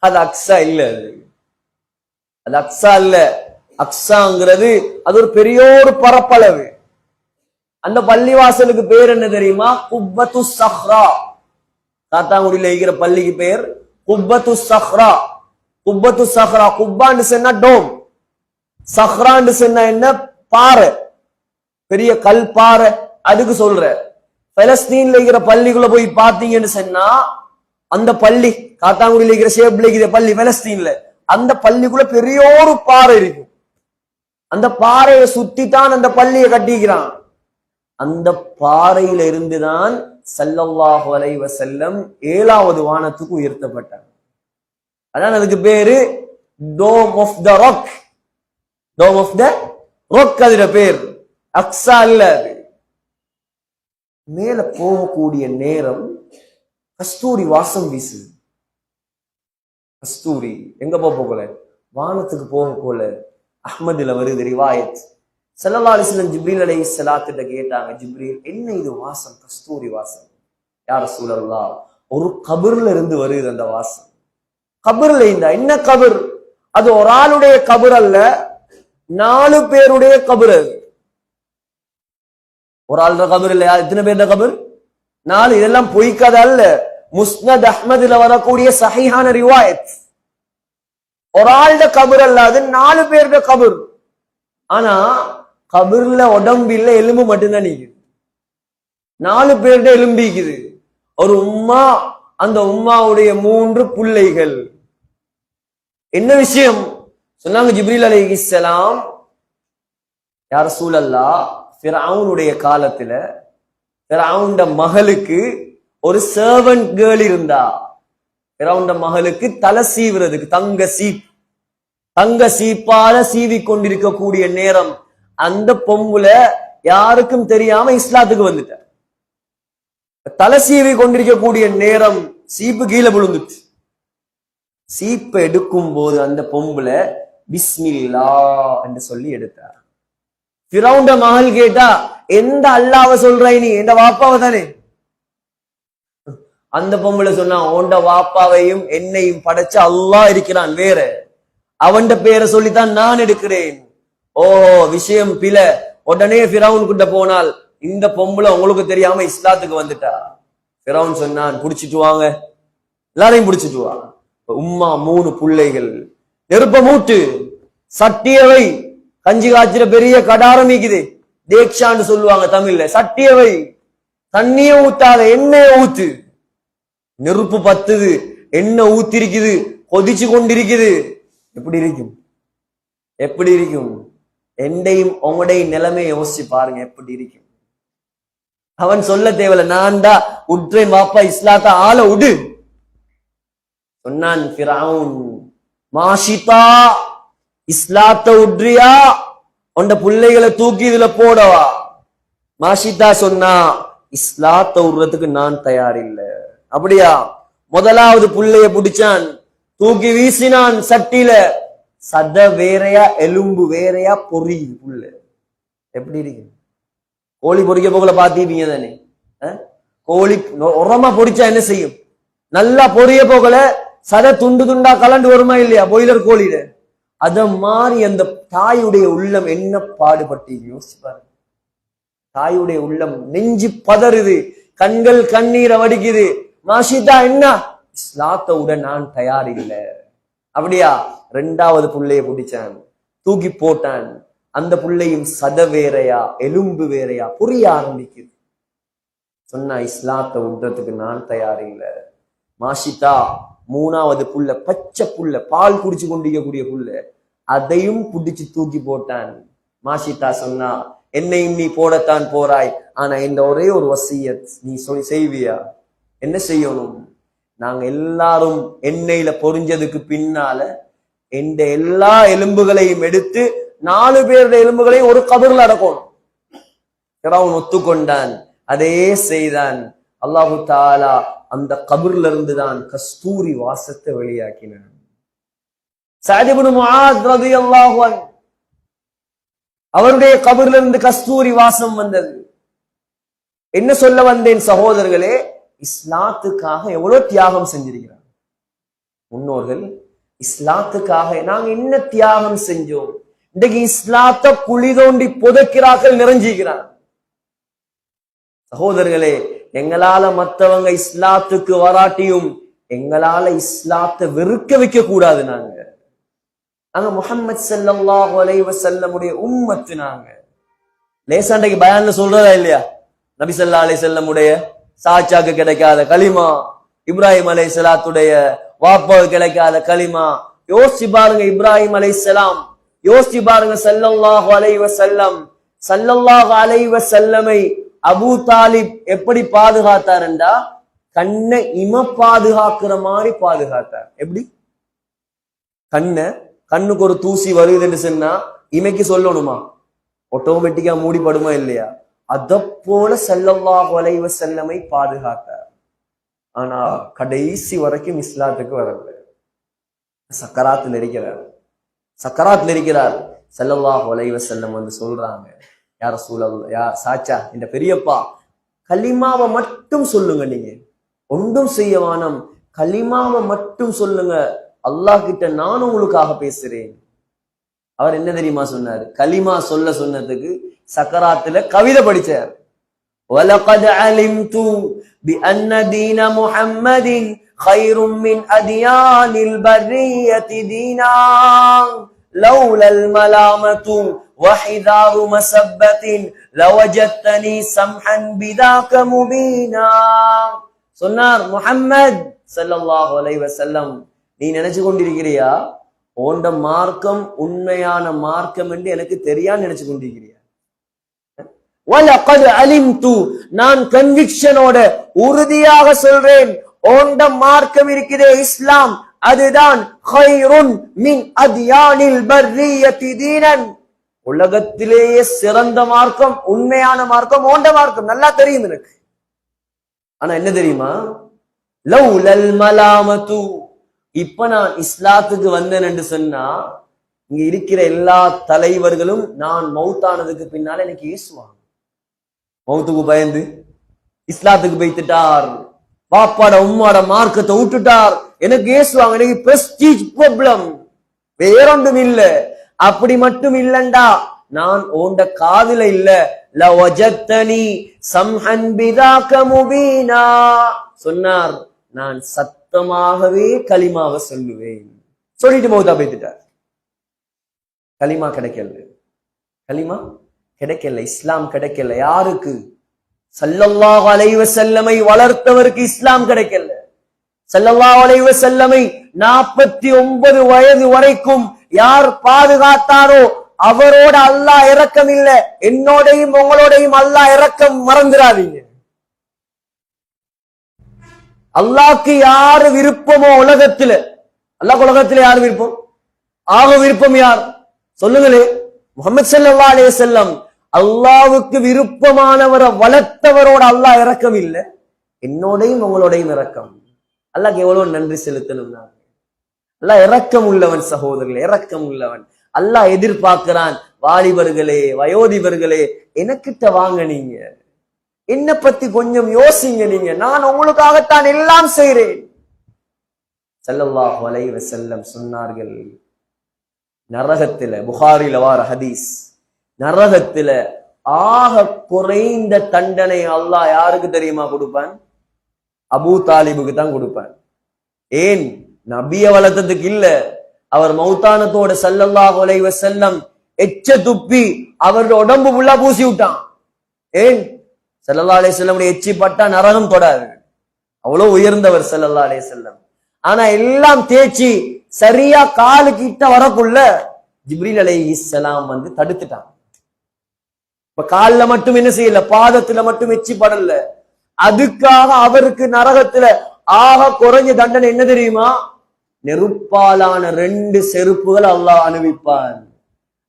அது அக்ஸா இல்ல, அது அக்ஸா இல்ல. அக்ஸாங்கிறது அது ஒரு பெரிய ஒரு பரப்பளவு. அந்த பள்ளிவாசலுக்கு பேர் என்ன தெரியுமா? குப்பத்து சஹ்ரா. காத்தாங்குடியில் இருக்கிற பள்ளிக்கு பேர் குப்பத்து சஹ்ரா. குப்பத்து சஹ்ரா, குப்பான்னு சொன்னா டோம், சஹ்ரான்னு சொன்னா என்ன? பாறை, பெரிய கல் பாறை. அதுக்கு சொல்ற பலஸ்தீன்ல இருக்கிற பள்ளிக்குள்ள போய் பாத்தீங்கன்னு சொன்னா, அந்த பள்ளி காத்தாங்குடியில் இருக்கிற ஷேப்ல இருக்கிற பள்ளி பலஸ்தீன்ல, அந்த பள்ளிக்குள்ள பெரிய ஒரு பாறை இருக்கும். அந்த பாறையை சுத்தித்தான் அந்த பள்ளியை கட்டிக்கிறான். அந்த பாறையில இருந்துதான் ஸல்லல்லாஹு அலைஹி வஸல்லம் 7வது வானத்துக்கு உயர்த்தப்பட்டார். அதான் அதுக்கு பேரு dome of the rock. Dome of the rock அதுல பேர், அக்ஸா இல்ல. அது மேல போகக்கூடிய நேரம் கஸ்தூரி வாசம் வீசுது. கஸ்தூரி எங்க போகல? வானத்துக்கு போக போல. அஹ்மதுல வருது ரிவாயத். ஸல்லல்லாஹு அலைஹி வஸல்லம் ஜிப்ரீல் அலைஹிஸ்ஸலாத்திட்ட கேட்டாங்க, ஜிப்ரீல் என்ன இது வாசம், கஸ்தூரி வாசம்? யா ரசூலல்லாஹ், ஒரு கபர்ல இருந்து வருது அந்த வாசம். கபர்ல இருந்தா என்ன கபர்? அது ஒரு ஆளுடைய கபர் அல்ல, 4 பேருடைய கபர். அது ஒரு ஆளுடைய கபர் இல்லையா? எத்தனை பேருடைய கபர்? 4. இதெல்லாம் பொய்க்கதை அல்ல, முஸ்னத் அஹ்மதுல வரக்கூடிய சஹீஹான ரிவாயத். ஒரு ஆளுடைய கபர் அல்ல, அது 4 பேருடைய கபர். ஆனா கபர்ல உடம்பில்ல, எலும்பு மட்டும்தான் நீக்குது. 4 பேருடைய எலும்பிக்குது. ஒரு உம்மா, அந்த உம்மாவுடைய 3 பிள்ளைகள். என்ன விஷயம் சொன்னாங்க ஜிப்ரீல் அலைஹிஸ்ஸலாம், யா ரசூலல்லாஹ், ஃபிரௌனுடைய காலத்துல ஃபிரௌன்ட மகளுக்கு ஒரு சர்வன்ட் கேர்ள் இருந்தா. ஃபிரௌன்ட மகளுக்கு தலை சீவுறதுக்கு தங்க சீப்பால சீவி கொண்டிருக்கக்கூடிய நேரம் அந்த பொம்புல யாருக்கும் தெரியாம இஸ்லாத்துக்கு வந்துட்ட. தலை சீவி கொண்டிருக்கக்கூடிய நேரம் சீப்பு கீழே விழுந்துச்சு. சீப்பை எடுக்கும் போது அந்த பொம்புல பிஸ்மில்லா என்று சொல்லி எடுத்தார். ஃபிரௌன்ட மகள் கேட்டா, எந்த அல்லாஹ்வை சொல்றாய் நீ? எந்த வாப்பாவை தானே. அந்த பொம்புல சொன்னா, உண்ட வாப்பாவையும் என்னையும் படைச்ச அல்லாஹ் இருக்கிறான், வேற அவன்ட பேரை சொல்லித்தான் நான் எடுக்கிறேன். ஓ, விஷயம் பில. உடனே ஃபிரௌன் கிட்ட போனால், இந்த பொம்புல உங்களுக்கு தெரியாம இஸ்லாத்துக்கு வந்துட்டா. ஃபிரௌன் சொன்னான், புடிச்சிட்டு வாங்க, எல்லாரையும் புடிச்சிட்டு வாங்க. உம்மா 3 பிள்ளைகள். நெருப்ப மூட்டு, சட்டியவை, கஞ்சி காய்ச்சிற பெரிய கடாரமிக்குது, தேக்ஷான்னு சொல்லுவாங்க தமிழ்ல. சட்டியவை, தண்ணிய ஊத்தாத, எண்ணெய ஊத்து. நெருப்பு பத்துது, எண்ணெய் ஊத்திருக்குது, கொதிச்சு கொண்டிருக்குது. எப்படி இருக்கும்? எப்படி இருக்கும்? எண்டையும் உங்களுடைய நிலைமையை யோசிச்சு பாருங்க, எப்படி இருக்கும். அவன் சொல்ல தேவையில்ல, நான் தான் உற்றேன் வாப்பா, இஸ்லாத்த ஆள உடு சொன்னான். ஃபிரௌன், மாஷிதா, இஸ்லாத்த உட்ரியா, உண்ட பிள்ளைகளை தூக்கி இதுல போடவா? மாஷிதா சொன்னா, இஸ்லாத்த உடுறதுக்கு நான் தயார் இல்ல. அப்படியா? முதலாவது புள்ளைய பிடிச்சான், தூக்கி வீசினான் சட்டியில. சத வேறையா, எலும்பு வேறையா, பொரியுது புள்ள. எப்படி இருக்கு? கோழி பொரிக்க போகல பாத்தீங்க தானே? கோழி உரமா பொரிச்சா என்ன செய்யும்? நல்லா பொரிய போகல சத துண்டு துண்டா கலண்டு வருமா இல்லையா பாய்லர் கோழியில? அத மாதிரி அந்த தாயுடைய உள்ளம் என்ன பாடுபட்டு யோசிச்சு பாருங்க. தாயுடைய உள்ளம் நெஞ்சு பதறுது, கண்கள் கண்ணீரை வடிக்குது. மாஷிதா, என்ன? இஸ்லாத்த உட நான் தயார் இல்ல. அப்படியா? 2வது புள்ளைய பிடிச்சான், தூக்கி போட்டான். அந்த புள்ளையும் சத வேறையா, எலும்பு வேறையா, புரிய ஆரம்பிக்குது. சொன்னா, இஸ்லாத்த உட்றதுக்கு நான் தயார் இல்ல. மாஷிதா 3வது புள்ள, பச்சை புள்ள, பால் குடிச்சு கொண்டிருக்கக்கூடிய புள்ள, அதையும் பிடிச்சு தூக்கி போட்டான். மாஷிதா சொன்னா, என்னையும் நீ போடத்தான் போறாய், ஆனா இந்த ஒரே ஒரு வசியத் நீ செய்வியா? என்ன செய்யணும்? நாங்க எல்லாரும் எண்ணெயில பொரிஞ்சதுக்கு பின்னால இந்த எல்லா எலும்புகளையும் எடுத்து 4 பேருடைய எலும்புகளையும் ஒரு கபர்ல அடக்கணும். ஃபிரௌன் ஒத்துக்கொண்டான், அதே செய்தான். அல்லாஹு தஆலா அந்த கபர்ல இருந்துதான் கஸ்தூரி வாசத்தை வெளியாக்கினான். சஅத் இப்னு முஆத் ரலியல்லாஹு அன்ஹு, அவருடைய கபர்ல இருந்து கஸ்தூரி வாசம் வந்தது. என்ன சொல்ல வந்தேன் சகோதரர்களே, இஸ்லாத்துக்காக எவ்வளவு தியாகம் செஞ்சிருக்கிறார் முன்னோர்கள். இஸ்லாத்துக்காக நாங்க என்ன தியாகம் செஞ்சோம்? இன்றைக்கு இஸ்லாத்த குழி தோண்டி புதைக்கிறார்கள், நிறைஞ்சிக்கிறார். சகோதரர்களே, எங்களால மத்தவங்க இஸ்லாத்துக்கு வராட்டியும் எங்களால இஸ்லாத்தை வெறுக்க வைக்க கூடாது. நாங்க முஹம்மது ஸல்லல்லாஹு அலைஹி வஸல்லமுடைய உம்மத்து. நாங்க லேசாண்டைக்கு பயான்ல சொல்றதா இல்லையா, நபி ஸல்லல்லாஹு அலைஹி வஸல்லமுடைய சாச்சாக்கு கிடைக்காத கலிமா, இப்ராஹிம் அலைஹிஸ்ஸலாத்துடைய வாப்பாவுக்கு கிடைக்காத கலிமா. யோசிச்சு பாருங்க, இப்ராஹிம் அலைஹிஸ்ஸலாம். யோசிச்சு பாருங்க, ஸல்லல்லாஹு அலைஹி வஸல்லம், ஸல்லல்லாஹு அலைஹி வஸல்லமை அபூ தாலிப் எப்படி பாதுகாத்தாருண்டா, கண்ணை பாதுகாக்கிற மாதிரி பாதுகாத்தார். எப்படி? கண்ணுக்கு ஒரு தூசி வருதுன்னு சொன்னா இமைக்கு சொல்லணுமா? ஆட்டோமேட்டிக்கா மூடிப்படுமா இல்லையா? அத போல ஸல்லல்லாஹு அலைஹி வஸல்லமை பாதுகாத்தார். ஆனா கடைசி வரைக்கும் இஸ்லாத்துக்கு வரல. சக்கராத்தில் இருக்கிறார், சக்கராத்தில் இருக்கிறார். ஸல்லல்லாஹு அலைஹி வஸல்லம் வந்து சொல்றாங்க, யா ரசூலல்லாஹ், யா சாச்சா, இந்த பெரியப்பா, கலிமாவை மட்டும் சொல்லுங்க, நீங்க ஒன்றும் செய்ய வானம், கலிமாவை மட்டும் சொல்லுங்க, அல்லாஹ் கிட்ட நான் உங்களுக்காக பேசுறேன். அவர் என்ன தெரியுமா சொன்னாரு? கலிமா சொல்ல சொன்னதுக்கு சக்கராத்துல கவிதை படிச்சார். وَلَقَدْ عَلِمْتُ بِأَنَّ دِينَ مُحَمَّدٍ خَيْرٌ مِنْ أَدْيَانِ الْبَرِّيَّةِ دِينًا لَوْلَا الْمَلَامَةُ وَحِذَارُ مَسَبَّةٍ لَوَجَدْتَنِي سَمْحًا بِذَاكَ مُبِينًا. சொன்னார், முஹம்மத் ஸல்லல்லாஹு அலைஹி வஸல்லம், நீ நினைச்சு கொண்டிருக்கிறியா ஓண்ட மார்க்கம் உண்மையான மார்க்கம் என்று எனக்கு தெரியான்னு நினைச்சு கொண்டிருக்கிறியா? وَلَقَدْ عَلِمْتُ, நான் கன்விக்ஷனோட உறுதியாக சொல்றேன், ஓண்ட மார்க்கம் இருக்கிறதே இஸ்லாம், அதுதான் خَيْرٌ مِنْ أَدْيَانِ الْبَرِّيَّةِ دِينًا, உலகத்திலேயே சிறந்த மார்க்கம், உண்மையான மார்க்கம் ஓண்ட மார்க்கம். நல்லா தெரியும் எனக்கு. ஆனா என்ன தெரியுமா? லௌலல் மலாமத்து, இப்ப நான் இஸ்லாத்துக்கு வந்தேன் என்று சொன்னா இங்க இருக்கிற எல்லா தலைவர்களும் நான் மௌத்தானதுக்கு பின்னால எனக்கு ஏசுவாங்க. மௌத்துக்கு பயந்து இஸ்லாத்துக்கு போய்த்துட்டார், பாப்பாட உம்மாட மார்க்கத்தை விட்டுட்டார், எனக்கு ஏசுவாங்க. எனக்கு பிரஸ்டீஜ் ப்ராப்ளம், வேறொன்றும் இல்ல. அப்படி மட்டும் இல்லண்டா, நான் ஓண்ட காதுல இல்ல, லவஜத்தனி சம்ஹன் பிதாக முபீனா, சொன்னார், நான் சத்தமாகவே கலிமாவை சொல்லுவேன். சொல்லிட்டு மௌத்தா போய்த்துட்டார். கலிமா கிடைக்கல, கலிமா கிடைக்கல, இஸ்லாம் கிடைக்கல. யாருக்கு? ஸல்லல்லாஹு அலைஹி வஸல்லமை வளர்த்தவருக்கு இஸ்லாம் கிடைக்கல. ஸல்லல்லாஹு அலைஹி வஸல்லமை 49 வயது வரைக்கும் யார் பாதுகாத்தாரோ அவரோட அல்லாஹ் இரக்கம் இல்ல. என்னோடையும் உங்களோடையும் அல்லாஹ் இரக்கம் மறந்துடாதீங்க. அல்லாஹ்க்கு யாரு விருப்பமோ உலகத்துல, அல்லாஹ் உலகத்துல யாரு விருப்பம்? ஆக விருப்பம் யார் சொல்லுங்களே? முஹம்மது ஸல்லல்லாஹு அலைஹி வஸல்லம். அல்லாஹ்வுக்கு விருப்பமானவரை வளர்த்தவரோட அல்லாஹ் இரக்கம் இல்ல, என்னோடையும் உங்களோடையும் இரக்கம். அல்லாஹ்க்கு எவ்வளவு நன்றி செலுத்தணும். அல்லாஹ் இரக்கம் உள்ளவன் சகோதரர்களே, இரக்கம் உள்ளவன். அல்லாஹ் எதிர்பார்க்கிறான், வாலிபர்களே, வயோதிபர்களே, எனக்கிட்ட வாங்க, நீங்க என்ன பத்தி கொஞ்சம் யோசிங்க, நீங்க நான் உங்களுக்காகத்தான் எல்லாம் செய்றேன். ஸல்லல்லாஹு அலைஹி வஸல்லம் சொன்னார்கள், நரகத்தில, புகாரில வார ஹதீஸ், நரகத்தில ஆக குறைந்த தண்டனை அல்லாஹ் யாருக்கு தெரியுமா கொடுப்பான்? அபூ தாலிபுக்கு தான் கொடுப்பான். ஏன்? நபிய வளர்த்ததுக்கு இல்ல, அவர் மௌத்தானத்தோட ஸல்லல்லாஹு அலைஹி வஸல்லம் எச்ச துப்பி அவருடைய உடம்பு ஃபுல்லா பூசி விட்டான். ஏன்? ஸல்லல்லாஹு அலைஹி வஸல்லம் எச்சி பட்டா நரகம் தொடாது, அவ்வளவு உயர்ந்தவர் ஸல்லல்லாஹு அலைஹி வஸல்லம். ஆனா எல்லாம் தேய்ச்சி சரியா காலு கிட்ட வரக்குள்ள ஜிப்ரீல் அலைஹிஸ்ஸலாம் வந்து தடுத்துட்டான். இப்ப கால்ல மட்டும் என்ன செய்யல, பாதத்துல மட்டும் எச்சி படல. அதுக்காக அவருக்கு நரகத்துல ஆக குறைஞ்ச தண்டனை என்ன தெரியுமா? நெருப்பாலான 2 செருப்புகள் அல்லாஹ் அனுப்பிப்பான்.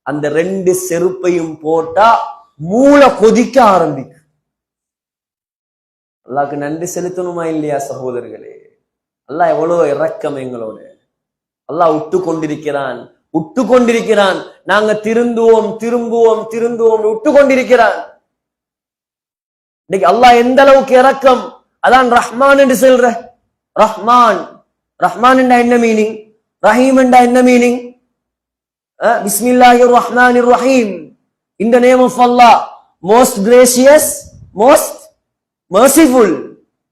அந்த 2 செருப்பையும் போட்டா மூளை கொதிக்க ஆரம்பிக்கும். அல்லாஹ்க்கு நன்றி செலுத்தணுமா இல்லையா சகோதரர்களே? அல்லாஹ் எவ்வளவு இரக்கம் எங்களோட. அல்லாஹ் விட்டு கொண்டிருக்கிறான், விட்டு கொண்டிருக்கிறான். நாங்க திருந்துவோம் திரும்புவோம் திருந்துவோம், விட்டு கொண்டிருக்கிறான். இன்னைக்கு அல்லாஹ் எந்த அளவுக்கு இரக்கம், அதான் ரஹ்மான் என்று சொல்ற. ரஹ்மான், ரஹ்மான் என்றா என்ன மீனிங்? ரஹீம் என்றா என்ன மீனிங்? பிஸ்மில்லாஹிர் ரஹ்மானிர் Rahim, in the name of Allah, most gracious, most merciful.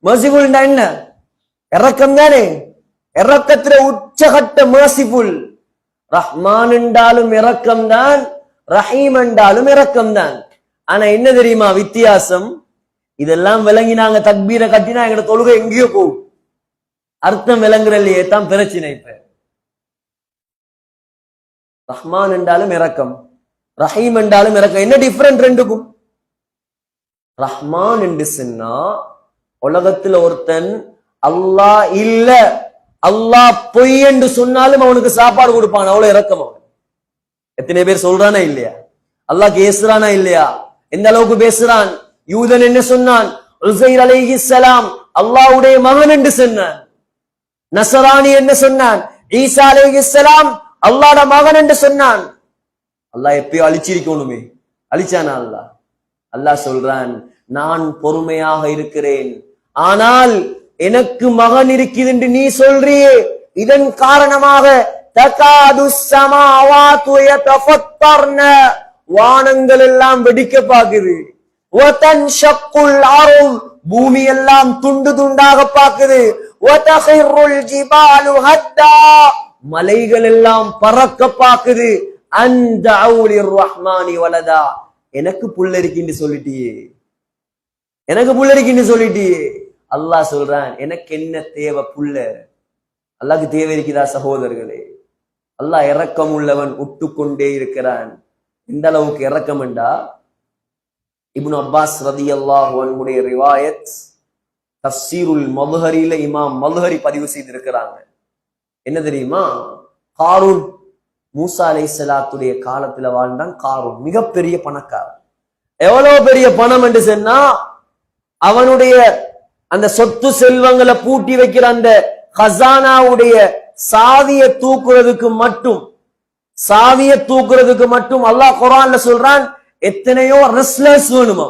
merciful என்றா என்ன? இரக்கம் தானே. இரக்கத்தில உச்சகட்ட merciful. ரஹ்மான் என்றாலும் இரக்கம் தான், ரஹீம் என்றாலும் இரக்கம் தான். ஆனா என்ன தெரியுமா வித்தியாசம்? இதெல்லாம் விளங்கி நாங்க தக்பீரை கட்டினா எங்க தொழுகை எங்கேயோ போகும். அர்த்தம் விளங்குறல்லையே தான் பிரச்சனை. இப்ப ரஹ்மான் என்றாலும் இரக்கம், ரஹீம் என்றாலும் இரக்கம். என்ன டிஃபரெண்ட் ரெண்டுக்கும்? ரஹ்மான் என்று சொன்னா உலகத்துல ஒருத்தன் அல்லாஹ் இல்ல, அல்லாஹ் பொய் என்று சொன்னாலும் அவனுக்கு சாப்பாடு கொடுப்பான், அவ்வளவு இரக்கம் அவன். எத்தனை பேர் சொல்றானா இல்லையா? அல்லாஹ் பேசுறானா இல்லையா? எந்த அளவுக்கு பேசுறான்? யூதன் என்ன சொன்னான்? உஸைர் அலைஹிஸ்ஸலாம் அல்லாஹ்வுடைய மகன் என்று சொன்னான். நஸரானி என்ன சொன்னான்? ஈசா அலைஹிஸ்ஸலாம் அல்லாஹ்வுடைய மகன் என்று சொன்னான். அல்லாஹ் எப்பயோ அழிச்சிருக்கணுமே, அழிச்சானா அல்லாஹ்? அல்லாஹ் சொல்றான், நான் பொறுமையாக இருக்கிறேன், ஆனால் எனக்கு மகன் இருக்குது என்று நீ சொல்றியே, இதன் காரணமாக தகாது ஸமாவாத்து யதஃபத்தர்ன, வானங்கள் எல்லாம் வெடிக்க பாக்குது, வதன்ஷக்குல் அர்த், பூமி எல்லாம் துண்டு துண்டாக பாக்குது, வதகிருல் ஜிபாலு ஹத்தா, மலைகள் எல்லாம் பறக்க பாக்குது, அன்தஉலிர் ரஹ்மானி வலதா, எனக்கு புள்ள இருக்குன்னு சொல்லிட்டியே, எனக்கு புள்ள இருக்குன்னு சொல்லிட்டியே. அல்லாஹ் சொல்றான், எனக்கு என்ன தேவை புள்ள? அல்லாஹ்க்கு தேவை இருக்குதா சகோதரர்களே? அல்லாஹ் இரக்கம் உள்ளவன், விட்டுக்கொண்டே இருக்கிறான். இந்த அளவுக்கு இரக்கம் என்றா, இப்னு அப்பாஸ் ரலியல்லாஹு அன்ஹுடைய ரிவாயத் தஃப்சீருல் மல்ஹரில இமாம் மல்ஹரி பதிவு செய்திருக்கிறாங்க. என்ன தெரியுமா? காரூன், மூசா அலைஹிஸ்ஸலாத்துடைய காலத்துல வாழ்ந்தான் காரூன், மிகப்பெரிய பணக்காரன். எவ்வளவு பெரிய பணம் என்று சொன்னா, அவனுடைய அந்த சொத்து செல்வங்களை பூட்டி வைக்கிற அந்த ஹசானாவுடைய சாவிய தூக்குறதுக்கு மட்டும் அல்லாஹ் குர்ஆன்ல சொல்றான், எத்தனையோ ரெஸ்லர்ஸ் வேணுமா,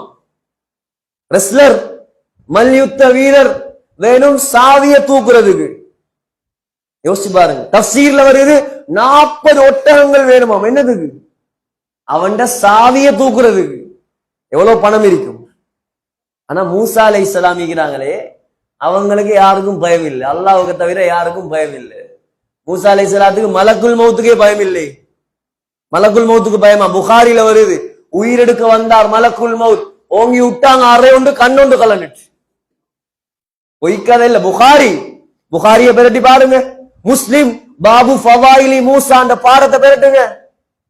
ரெஸ்லர் மல்யுத்த வீரர் வேணும் சாவிய தூக்குறதுக்கு. யோசிச்சு பாருங்க, தஃப்சீர்ல வருது 40 ஒட்டகங்கள் வேணுமாம். என்னதுக்கு? அவன்ட சாவிய தூக்குறதுக்கு. எவ்வளவு பணம் இருக்கும்? ஆனா மூசா அலைஹிஸ்ஸலாம் இருக்கிறாங்களே, அவங்களுக்கு யாருக்கும் பயம் இல்லை, அல்லாஹ்வுக்கு தவிர யாருக்கும் பயம் இல்லை. மூசா அலைஹிஸ்ஸலாத்துக்கு மலக்குல் மௌத்துக்கே பயம் இல்லை. மலக்குல் மௌத்துக்கு பயமா? புகாரில வருது, உயிரெடுக்க வந்தார் மலக்குல் மௌத், ஓங்கி விட்டாங்க, அரை உண்டு கண்ணொண்டு கலந்துட்டு. பொய்க்கதை இல்ல, புகாரிய பெரட்டி பாருங்க, முஸ்லிம் பாபு ஃபவாயிலி மூசா அந்த பாடத்தை பெரட்டுங்க.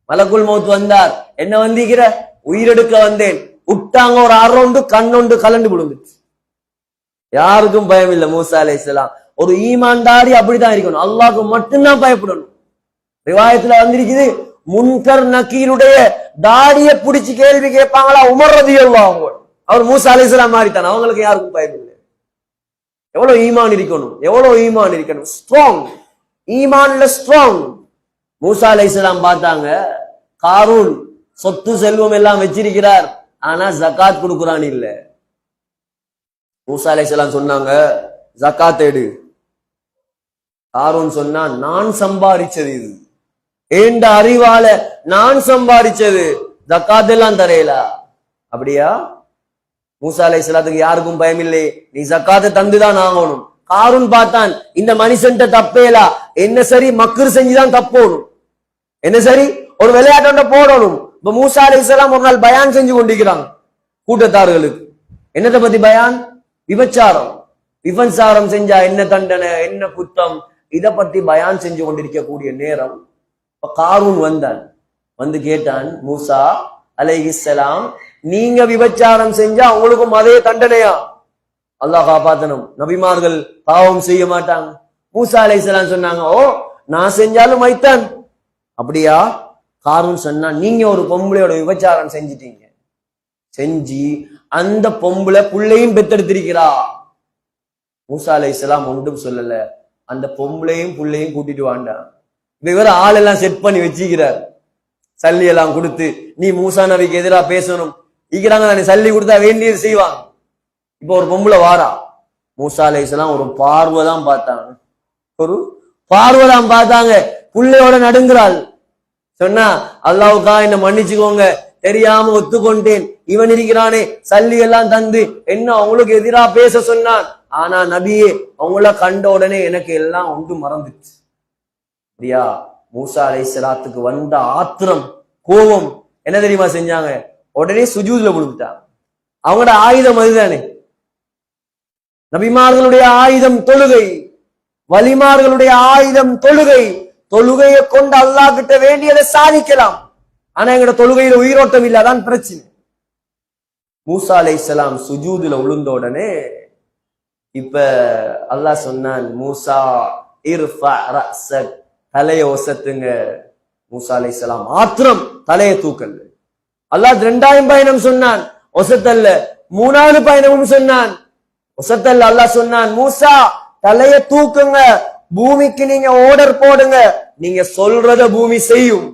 மலக்குல் மௌத் வந்தார், என்ன வந்திக்கிற? உயிரெடுக்க வந்தேன், விட்டாங்க, ஒரு அரை கண்ணொண்டு கலண்டு விழுந்துச்சு. யாருக்கும் பயம் இல்ல மூசா அலைஹிஸ்ஸலாம். ஒரு ஈமான்தாரி அப்படிதான் இருக்கணும், அல்லாஹ்வுக்கு மட்டும்தான் பயப்படணும். ரிவாயத்துல வந்திருக்குது, முன்கர் நக்கீருடைய தாடியை பிடிச்சு கேள்வி கேட்பாங்களா உமர் ரலியல்லாஹு அன்ஹு, அவர் மூசா அலைஹிஸ்ஸலாம் மாறிட்டான், அவங்களுக்கு யாருக்கும் பயம் இல்லை. எவ்வளவு ஈமான் இருக்கணும், எவ்வளவு ஈமான் இருக்கணும், ஸ்ட்ராங் ஈமான்ல ஸ்ட்ராங். மூசா அலைஹிஸ்ஸலாம் பார்த்தாங்க, காரூன் சொத்து செல்வம் எல்லாம் வச்சிருக்கிறார், ஆனா ஜகாத் கொடுக்குறான் இல்ல. மூசா அலைஹிஸ்ஸலாம் சொன்னாங்க, ஜகாத் எடு. காரூன் சொன்னான், நான் சம்பாதிச்சது இது, ஏண்ட அறிவால நான் சம்பாதிச்சது, ஜகாத் எல்லாம் தரையலா. அப்படியா? மூசா அலைஹிஸ்ஸலாத்துக்கு யாருக்கும் பயம் இல்லை, நீ ஜகாத்தை தந்துதான் ஆகணும். காரூன் பார்த்தான், இந்த மனுஷன்ட்ட தப்பேலா, என்ன சரி மக்ரு செஞ்சுதான் தப்போணும், என்ன சரி ஒரு விளையாட்டை போடணும். இப்ப மூசா அலைஹிஸ்ஸலாம் ஒரு நாள் பயான் செஞ்சு கொண்டிருக்கிறாங்க கூட்டத்தார்களுக்கு. என்னத்தை பத்தி பயான்? விபச்சாரம், விபச்சாரம் செஞ்சா என்ன தண்டனை, என்ன குத்தம், இத பத்தி பயான் செஞ்சு கொண்டிருக்கக்கூடிய நேரம் காரூன் வந்தான், வந்து கேட்டான், மூசா அலைஹிஸ்ஸலாம், நீங்க விபச்சாரம் செஞ்சா உங்களுக்கும் அதே தண்டனையா? அல்லாஹ் காப்பாத்தணும், நபிமார்கள் பாவம் செய்ய மாட்டாங்க. மூசா அலைஹிஸ்ஸலாம் சொன்னாங்க, ஓ நான் செஞ்சாலும் மைத்தான். அப்படியா? காரூன் சொன்னா, நீங்க ஒரு பொம்பளையோட விபச்சாரம் செஞ்சிட்டீங்க, செஞ்சு அந்த பொம்பளை புள்ளையும் பெத்தெடுத்திருக்கிறா. மூசா அலைஹிஸ்ஸலாம் ஒன்றும் சொல்லல, அந்த பொம்பளையும் புள்ளையும் கூட்டிட்டு வாண்டான். இவர் ஆளெல்லாம் செட் பண்ணி வச்சுக்கிறார், சல்லி எல்லாம் கொடுத்து, நீ மூசா நபிக்கு எதிராக பேசணும், ஈக்கிறாங்க, சல்லி கொடுத்தா வேண்டியது செய்வாங்க. இப்ப ஒரு பொம்பளை வாரா, மூசா அலைஹிஸ்ஸலாம் ஒரு பார்வை தான் பார்த்தாங்க, ஒரு பார்வை தான் பார்த்தாங்க, புள்ளையோட நடுங்குறாள். சொன்னா அல்லாவுக்கா என்ன மன்னிச்சுக்கோங்க, தெரியாம ஒத்துக்கொண்டேன், இவன் இருக்கிறானே சல்லி எல்லாம் தந்து என்ன அவங்களுக்கு எதிரா பேச சொன்னான், ஆனா நபியே அவங்கள கண்ட உடனே எனக்கு எல்லாம் ஒன்று மறந்துச்சு. அப்படியா? மூசா அலைஹிஸ்ஸலாத்துக்கு வந்த ஆத்திரம், கோபம் என்ன தெரியுமா செஞ்சாங்க? உடனே சுஜூதுல விழுந்துட்டாங்க. அவங்களோட ஆயுதம் அதுதானே, நபிமார்களுடைய ஆயுதம் தொழுகை, வலிமார்களுடைய ஆயுதம் தொழுகை. தொழுகையை கொண்டு அல்லாஹ் கிட்ட வேண்டியதை சாதிக்கலாம். ஆனா எங்கட தொழுகையில உயிரோட்டம் இல்ல, அதான் பிரச்சனை. மூசா அலைஹிஸ்ஸலாம் சுஜூதுல விழுந்த உடனே இப்ப அல்லாஹ் சொன்னான், மூசா இர்ஃபா ரஅஸக், தலையை ஒசத்துங்க. மூசா அலைஹிஸ்ஸலாம் ஆத்திரம், தலையை தூக்கல். அல்லாஹ் 2ஆம் பயணம் சொன்னான், ஒசத்தல்ல. 3வது பயணமும் சொன்னான், ஒசத்தல்ல. அல்லாஹ் சொன்னான், மூசா தலையை தூக்குங்க, பூமிக்கு நீங்க ஆர்டர் போடுங்க, நீங்க சொல்றத பூமி செய்யும்.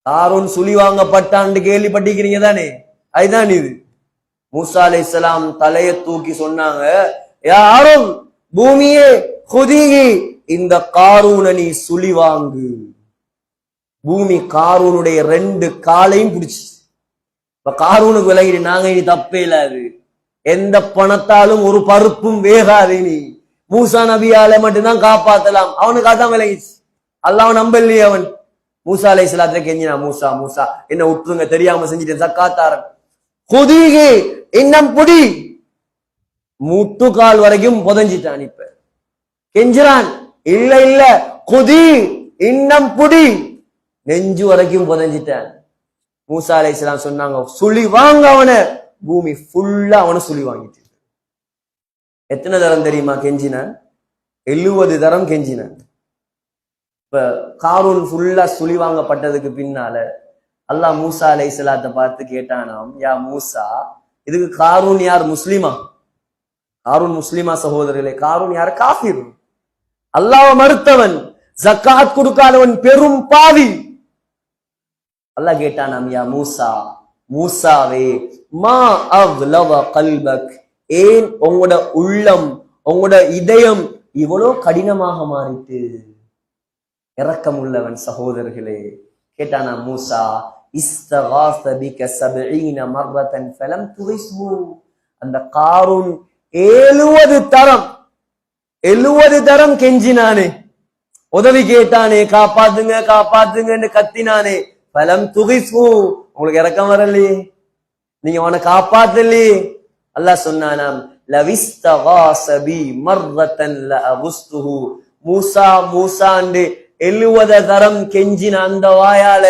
காரூன் சுழி வாங்கப்பட்டான்னு கேள்விப்பட்டிருக்கிறீங்க தானே, அதுதான் இது. மூசா அலைஹிஸ்ஸலாம் தலையை தூக்கி சொன்னாங்க, யாரும் பூமியே குதிகி, இந்த காரூனை நீ சுழி வாங்கு. பூமி காரூனுடைய 2 காலையும் பிடிச்சு. இப்ப காரூனுக்கு விலகிடு, நாங்க இனி தப்பே இல்லாது, எந்த பணத்தாலும் ஒரு பருப்பும் வேகாது, நீ மூசா நபியால மட்டும்தான் காப்பாத்தலாம். அவனுக்கு அதான் விலகிச்சு. அல்லாஹ் நம்பலையே அவன். மூசா அலைஹிஸ்ஸலாத்தை கெஞ்சினா, மூசா மூசா என்ன விட்டுருங்க, தெரியாம செஞ்சுட்டேன், சக்காத்தாரன். குதிகி, இன்னம் புடி. முட்டுக்கால் வரைக்கும் புதஞ்சிட்டான். இப்ப கெஞ்சிரான், இல்ல இல்ல குதி, இன்னம் புடி. நெஞ்சு வரைக்கும் புதஞ்சிட்டான். மூசா அலைஹிஸ்ஸலாம் சொன்னாங்க, சுழி வாங்க அவனை. பூமி ஃபுல்லா அவனை சுழி வாங்கிட்டு. எத்தனை தரம் தெரியுமா கெஞ்சினான்? 70 தரம் கெஞ்சினான். இப்ப காரூன் ஃபுல்லா சுழி வாங்கப்பட்டதுக்கு பின்னால அல்லாஹ் மூசா அலைஹிஸ்ஸலாத்தை பார்த்து கேட்டானாம், யா மூசா, இதுக்கு காரூன் யார்? முஸ்லிமா? காரூன் முஸ்லிமா சகோதரர்களே? காரூன் யார்? காஃபிர், அல்லாஹ்வை மறுத்தவன், ஜக்காத் கொடுக்காதவன், பெரும் பாவி. அல்லாஹ் கேட்டானாம், யா மூசா, மூசாவே, மா அவ்லவ கல்பக், ஏன் உங்களோட உள்ளம், உங்களோட இதயம் இவ்வளவு கடினமாக மாறிட்டு? இரக்கம் உள்ளவன் சகோதரர்களே. கேட்டானா மூசா, இஸ்தகாஸ பிக 70 மர்ரத்தன் ஃபலம் துகிஸ்ஹு. அந்த காரூன் 70 தரம் கெஞ்சினானே, உதவி கேட்டானே, காப்பாத்துங்க காப்பாத்துங்கன்னு கத்தினானே, ஃபலம் துகிஸ்ஹு, உங்களுக்கு இரக்கம் வரலையே, நீங்க அவனை காப்பாத்தலையே. அல்லாஹ் சொன்னானாம், லவிஸ்தகாஸ பி மர்ரத்தன் லஅகுஸ்துஹு. மூசா மூசாண்டு 70 தரம் கெஞ்சின அந்த வாயால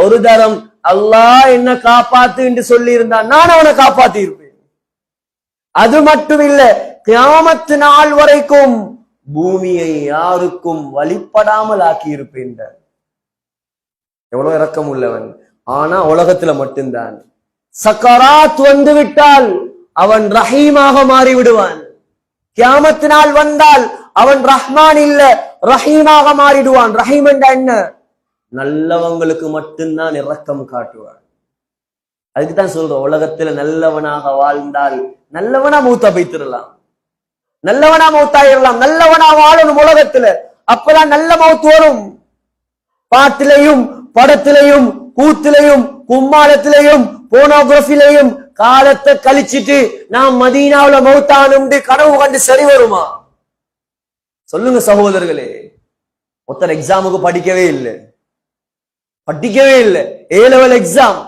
ஒரு தரம் அல்லாஹ் என்ன காப்பாத்து என்று சொல்லி இருந்தான், நான் அவனை காப்பாத்தி இருப்பேன். அது மட்டும் இல்ல, கியாமத்து நாள் வரைக்கும் பூமியை யாருக்கும் வழிபடாமல் ஆக்கி இருப்பேன். எவ்வளவு இரக்கம் உள்ளவன். ஆனா உலகத்துல மட்டும்தான். சக்கராத் வந்து விட்டால் அவன் ரஹீமாக மாறி விடுவான். கியாமத்து நாள் வந்தால் அவன் ரஹ்மான் இல்ல, ரஹீமாக மாறிடுவான். ரஹீம் என்றா என்ன? நல்லவங்களுக்கு மட்டும்தான் இரக்கம் காட்டுவான். அதுக்குதான் சொல்றோம், உலகத்துல நல்லவனாக வாழ்ந்தால் நல்லவனா மௌத்தா பைத்திரலாம், நல்லவனா மௌத்தாயிரலாம், நல்லவனா வாழணும் உலகத்துல. அப்பதான் நல்ல மௌத்து வரும். பாட்டிலையும் படத்திலையும் கூத்திலையும் கும்மாளத்திலையும் போனோகிராஃபிலையும் காலத்தை கழிச்சிட்டு நாம் மதீனாவுல மௌத்தானும் கனவு கண்டு சரி வருமா? சொல்லுங்க சகோதரர்களே. ஒருத்தர் எக்ஸாமுக்கு படிக்கவே இல்லை, ஏ லெவல் எக்ஸாம்,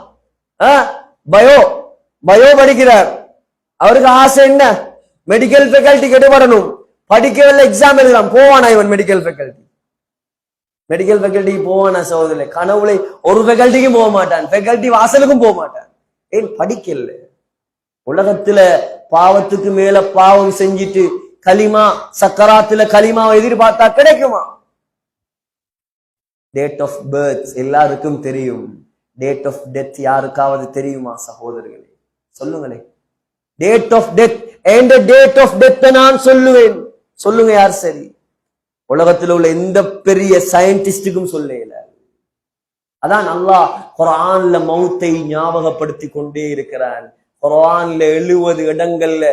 பயோ படிக்கிறார். அவருக்கு ஆசை என்ன? மெடிக்கல் ஃபேக்கல்டி கெடுபடணும். படிக்கவில்லை, எக்ஸாம் எழுதலாம். போவானா இவன் மெடிக்கல் ஃபேக்கல்டிக்கு போவானா சகோதரர்களே? கனவுல ஒரு ஃபேக்கல்டிக்கும் போக மாட்டான், ஃபேக்கல்டி வாசலுக்கும் போக மாட்டான். ஏன்? படிக்கல. உலகத்துல பாவத்துக்கு மேல பாவம் செஞ்சிட்டு கலிமா, சக்கராத்துல கலிமாவை எதிர்பார்த்தா கிடைக்குமா? டேட் ஆஃப் பர்த் எல்லாருக்கும் தெரியும். டேட் ஆஃப் டெத் யாருக்காவது தெரியுமா சகோதரர்களே? சொல்லுங்களேன். Date of death and date of death நான் சொல்லுவேன். சொல்லுங்க யார் சரி? உலகத்தில் உள்ள எந்த பெரிய சயின்டிஸ்டுக்கும் சொல்லல. அதான் அல்லாஹ் குர்ஆன்ல மௌத்தை ஞாபகப்படுத்தி கொண்டே இருக்கிறான். குர்ஆன்ல 70 இடங்கள்ல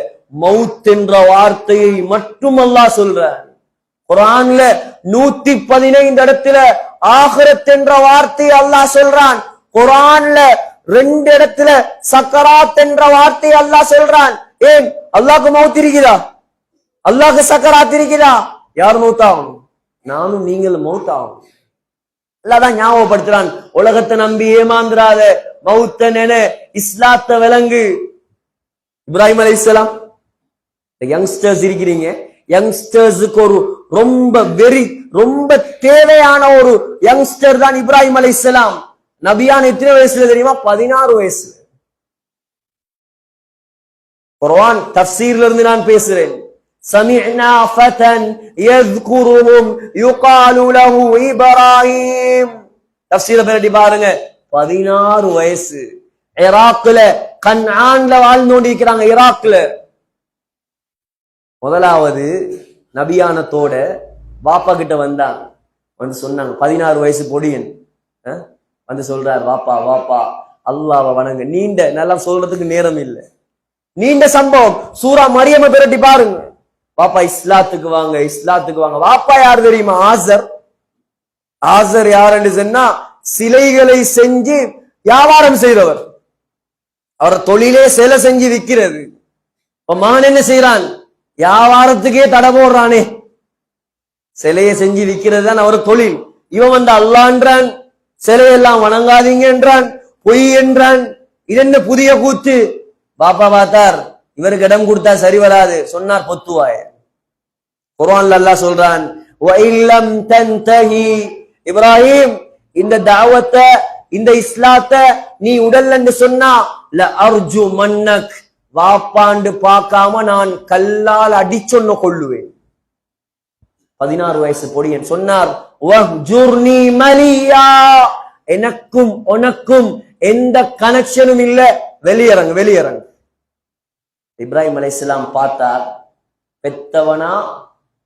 மவுத் என்ற வார்த்தையை மட்டும் அல்லாஹ் சொல்றான். குர்ஆன்ல 115 இடத்துல ஆகிரத் என்ற வார்த்தையை அல்லாஹ் சொல்றான். குர்ஆன்ல 2 இடத்துல சக்கராத் என்ற வார்த்தையை அல்லாஹ் சொல்றான். ஏன் அல்லாஹ்க்கு மவுத் இருக்குதா? அல்லாஹ்க்கு சக்கராத் இருக்குதா? யார் மவுத்தாகும்? நானும் நீங்களும் மவுத்தாகும். அல்லாஹ் தான் ஞாபகப்படுத்துறான், உலகத்தை நம்பி ஏமாந்துராத, மவுத்த நென, இஸ்லாத்த விலங்கு. இப்ராஹிம் அலைஹிஸ்ஸலாம், யங்ஸ்டர்ஸ் இருக்கிறீங்க, யங்ஸ்டர்ஸுக்கு ஒரு ரொம்ப தேவையான ஒரு யங்ஸ்டர் தான் இப்ராஹிம் அலைஹிஸ்ஸலாம். நபியான எத்தனை வயசுல தெரியுமா? 16 வயசுல. குர்ஆன் தஃப்சீர்ல இருந்து நான் பேசுறேன். سمعنا فتى يذكرهم يقال له إبراهيم. தஃப்சீர படி பாருங்க, 16 வயசு. ஈராக்ல கன்ஆன்ல வாழ்ந்து இருக்கிறாங்க. ஈராக்ல முதலாவது நபியானத்தோட வாப்பா கிட்ட வந்தாங்க. வந்து சொன்னாங்க, 16 வயசு பொடியன் வந்து சொல்றார், வாப்பா வாப்பா அல்லாஹ்வை வணங்க. நீண்ட நல்லா சொல்றதுக்கு நேரம் இல்லை, நீண்ட சம்பவம். சூரா மரியம பிரட்டி பாருங்க. வாப்பா இஸ்லாத்துக்கு வாங்க, இஸ்லாத்துக்கு வாங்க. வாப்பா யார் தெரியுமா? ஆசர். ஆசர் யாருன்னு சொன்னா சிலைகளை செஞ்சு வியாபாரம் செய்தவர். அவர் தொழிலே சிலை செஞ்சு விற்கிறது. மகன் என்ன செய்யறான்? வியாபாரத்துக்கே தடை போடுறானே, சிலையை செஞ்சு விற்கிறது தான் அவர் தொழில். இவன் வந்து அல்லாஹ் என்றான், சிலையெல்லாம் வணங்காதீங்க என்றான், பொய் என்றான். இது என்ன புதிய கூத்து? பாப்பா பார்த்தார், இவருக்கு இடம் கொடுத்தா சரி வராது, சொன்னார் பொத்துவாய. குர்ஆன்ல அல்லாஹ் சொல்றான், வஇல்லம் தன்தஹி இப்ராஹிம், இந்த தாவத்தை இந்த இஸ்லாத்தை நீ உடல்ல சொன்னா ல அர்ஜு மன்னக், வாப்பாண்டு பார்க்காம நான் கல்லால் அடிச்சொன்ன கொள்ளுவேன். 16 வயசு பொடியன் சொன்னார், வஹ்ஜுர்னி மலியா, எனக்கும் உனக்கும் எந்த கனெக்ஷனும் இல்ல, வெளியறங்கு வெளியறங்கு. இப்ராஹிம் அலைஹிஸ்ஸலாம் பார்த்தார், பெத்தவனா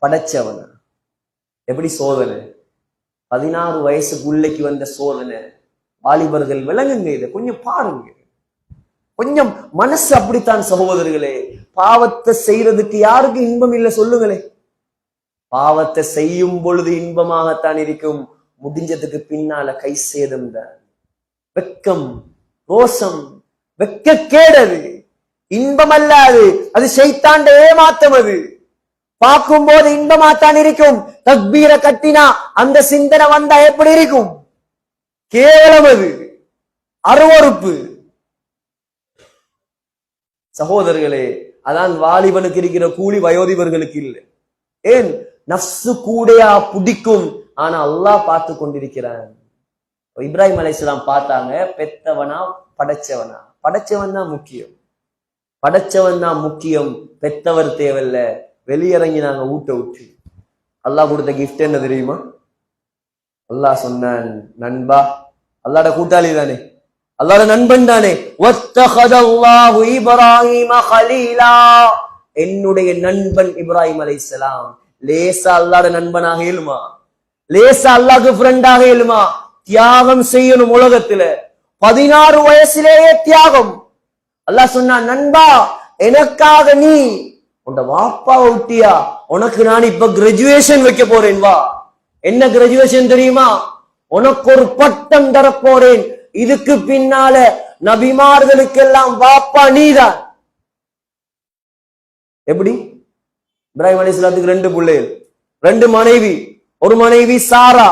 படைச்சவனா? எப்படி சோதனை? 16 வயசுக்குள்ளைக்கு வந்த சோதனை. வாலிபர்கள் விளங்குங்க, இதை கொஞ்சம் பாருங்க, கொஞ்சம் மனசு அப்படித்தான் சகோதரர்களே. பாவத்தை செய்யறதுக்கு யாருக்கு இன்பம் இல்லை சொல்லுங்களே? பாவத்தை செய்யும் பொழுது இன்பமாகத்தான் இருக்கும், முடிஞ்சதுக்கு பின்னால கை சேதம் தான். வெக்கம், ரோஷம், வெக்க கேடது, இன்பம் அல்லாது, அது ஷைத்தாண்ட ஏமாத்தம். அது பார்க்கும் போது இன்பமாத்தான் இருக்கும். தக்பீரை கட்டினா அந்த சிந்தனை வந்தா எப்படி இருக்கும்? கேவலம், அது அருவறுப்பு. சகோதரர்களே, அதான் வாலிபனுக்கு இருக்கிற கூலி வயோதிபர்களுக்கு இல்லை. ஏன்? நஃப்சு கூடையா பிடிக்கும், ஆனா அல்லாஹ் பார்த்து கொண்டிருக்கிறான். இப்ராஹிம் அலைஹிஸ்ஸலாம் பார்த்தாங்க, பெத்தவனா படைச்சவனா? படைச்சவன் தான் முக்கியம், படைச்சவன் தான் முக்கியம், பெத்தவர் தேவையில்ல. வெளியிறங்கினாங்க ஊட்ட விட்டு. அல்லாஹ் கொடுத்த கிஃப்ட் என்ன தெரியுமா? அல்லாஹ் சொன்னான், நண்பா, அல்லாஹ்ட கூட்டாளி தானே, அல்லாஹ்ட நண்பன் தானே. வத்தஹதல்லாஹு இப்ராஹீம கலீலா, என்னுடைய நண்பன் இப்ராஹிம் அலைஹிஸ்ஸலாம். லேசா அல்லாஹ்ட நண்பனாக இயலுமா? லேசா அல்லாஹ்க்கு ஃப்ரெண்டாக இயலுமா? தியாகம் செய்யணும் உலகத்துல. 16 வயசுலேயே தியாகம். அல்லாஹ் சொன்னான், நண்பா, எனக்காக நீ உண்ட வாப்பா விட்டியா? உனக்கு நான் இப்ப கிராஜுவேஷன் வைக்க போறேன், வா. என்ன கிராஜுவேஷன் தெரியுமா? உனக்கு ஒரு பட்டம் தரப்போறேன். இதுக்கு பின்னால நபிமார்களுக்கெல்லாம் வாப்பா நீதான். எப்படி? இப்ராஹிம் அலைஹிஸ்ஸலாத்துக்கு 2 பிள்ளைகள், 2 மனைவி. ஒரு மனைவி சாரா,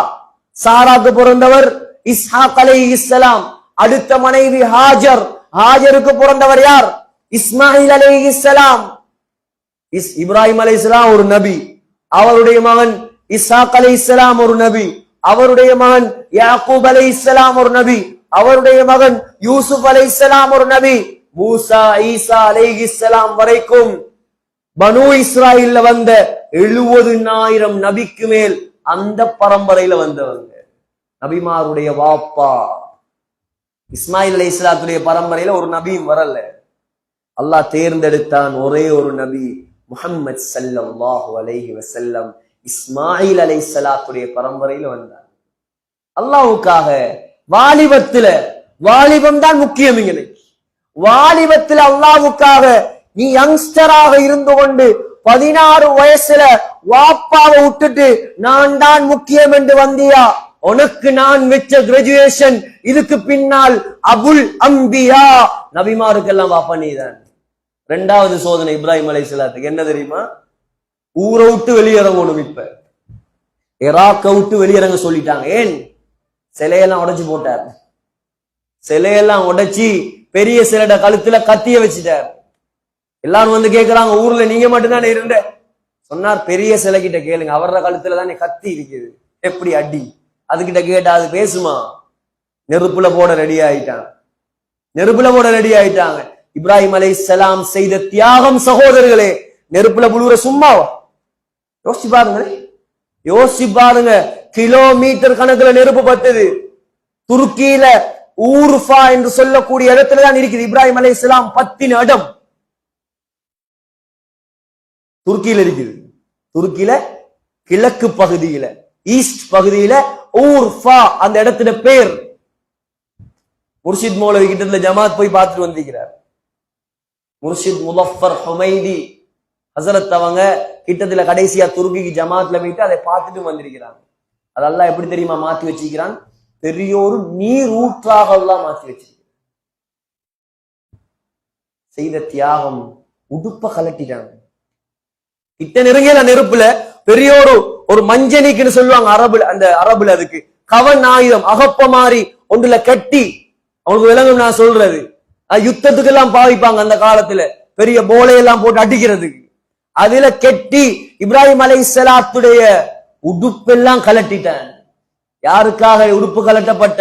சாராக்கு பிறந்தவர் இஸ்ஹாக் அலைஹிஸ்ஸலாம். அடுத்த மனைவி ஹாஜர், ஹாஜருக்கு பிறந்தவர் யார்? இஸ்மாயில் அலைஹிஸ்ஸலாம். இப்ராஹிம் அலைஹிஸ்ஸலாம் ஒரு நபி, அவருடைய மகன் இஸ்ஹாக் அலைஹிஸ்ஸலாம் ஒரு நபி, அவருடைய மகன் யாக்கூப் அலைஹிஸ்ஸலாம் ஒரு நபி, அவருடைய மகன் யூசுப் அலைஹிஸ்ஸலாம் ஒரு நபி. மூசா ஈசா அலைஹிஸ்ஸலாம் வரைக்கும் பனு இஸ்ராயில்ல வந்த 70,000 நபிக்கு மேல் அந்த பரம்பரையில வந்தவங்க. நபிமாருடைய வாப்பா இஸ்மாயில் அலைஹிஸ்ஸலாத்துடைய பரம்பரையில ஒரு நபியும் வரல. அல்லாஹ் தேர்ந்தெடுத்தான் ஒரே ஒரு நபி, முஹம்மது ஸல்லல்லாஹு அலைஹி வஸல்லம். இஸ்மாயில் அலைஹிஸ்ஸலாத்துடைய பரம்பரையில வந்தார். அல்லாஹ்வுக்காக வாலிபத்துல, வாலிபம் தான் முக்கியம். இங்கே வாலிபத்தில் அல்லாஹ்வுக்காக நீ யங்ஸ்டராக இருந்து கொண்டு 16 வயசுல வாப்பாவை விட்டுட்டு நான் தான் முக்கியம் என்று வந்தியா? உனக்கு நான் வச்ச கிராஜுவேஷன் இதுக்கு பின்னால் அபுல் அம்பியா, நபிமாருக்கெல்லாம் வாப்பா நீதான். இரண்டாவது சோதனை இப்ராஹிம் அலைஹிஸ்ஸலாத்துக்கு என்ன தெரியுமா? ஊரை விட்டு வெளியிறங்கணும். இப்ப இராக்க விட்டு வெளியிறங்க சொல்லிட்டாங்க. ஏன்? சிலையெல்லாம் உடைச்சு போட்டார். சிலையெல்லாம் உடைச்சி பெரிய சிலைட கழுத்துல கத்திய வச்சுட்டார். எல்லாரும் வந்து கேட்கிறாங்க, ஊர்ல நீங்க மட்டும்தானே இருந்த? சொன்னார், பெரிய சிலை கிட்ட கேளுங்க, அவரோட கழுத்துல தானே கத்தி இருக்குது, எப்படி அடி? அதுகிட்ட கேட்டா அது பேசுமா? நெருப்புல போட ரெடி ஆயிட்டாங்க. நெருப்புல போட ரெடி ஆயிட்டாங்க. இப்ராஹிம் அலைஹிஸ்ஸலாம் செய்த தியாகம் சகோதரர்களே, நெருப்புல புழுற சும்மாவா? யோசிச்சு பாருங்க, யோசிச்சு பாருங்க. கிலோமீட்டர் கணக்குல நெருப்பு பத்துது. துருக்கியில ஊர்ஃபா என்று சொல்லக்கூடிய இடத்துல தான் இருக்குது இப்ராஹிம் அலைஹிஸ்ஸலாம் பத்தின இடம். துருக்கியில இருக்குது. துருக்கியில கிழக்கு பகுதியில, ஈஸ்ட் பகுதியில ஊர்ஃபா அந்த இடத்துல பேர். முர்ஷித் மௌலவி கிட்ட ஜமாத் போய் பார்த்துட்டு வந்திருக்கிறார். முர்ஷித் முலஃபர் ஹுமைதி ஹசரத் அவங்க கிட்டத்துல கடைசியா துருக்கிக்கு ஜமாத்ல போயிட்டு அதை பார்த்துட்டு வந்திருக்கிறாங்க. அதெல்லாம் எப்படி தெரியுமா மாத்தி வச்சிருக்கிறான்? பெரியோரு நீர் ஊற்றாக எல்லாம் மாத்தி வச்சிருக்கிறான். செய்த தியாகம். உடுப்ப கலட்டிட்டாங்க. கிட்ட நெருங்கிய நெருப்புல பெரியோரு ஒரு மஞ்சனிக்குன்னு சொல்லுவாங்க அரபுல, அந்த அரபுல அதுக்கு கவன் ஆயுதம் அகப்ப மாதிரி ஒன்றுல கட்டி, அவங்களுக்கு விளங்கும் நான் சொல்றது, யுத்தத்துக்கு எல்லாம் பாவிப்பாங்க அந்த காலத்துல, பெரிய போலையெல்லாம் போட்டு அடிக்கிறதுக்கு. அதுல கெட்டி இப்ராஹிம் அலைஹிஸ்ஸலாத்துடைய உடுப்பெல்லாம் கலட்டிட்டான். யாருக்காக உடுப்பு கலட்டப்பட்ட,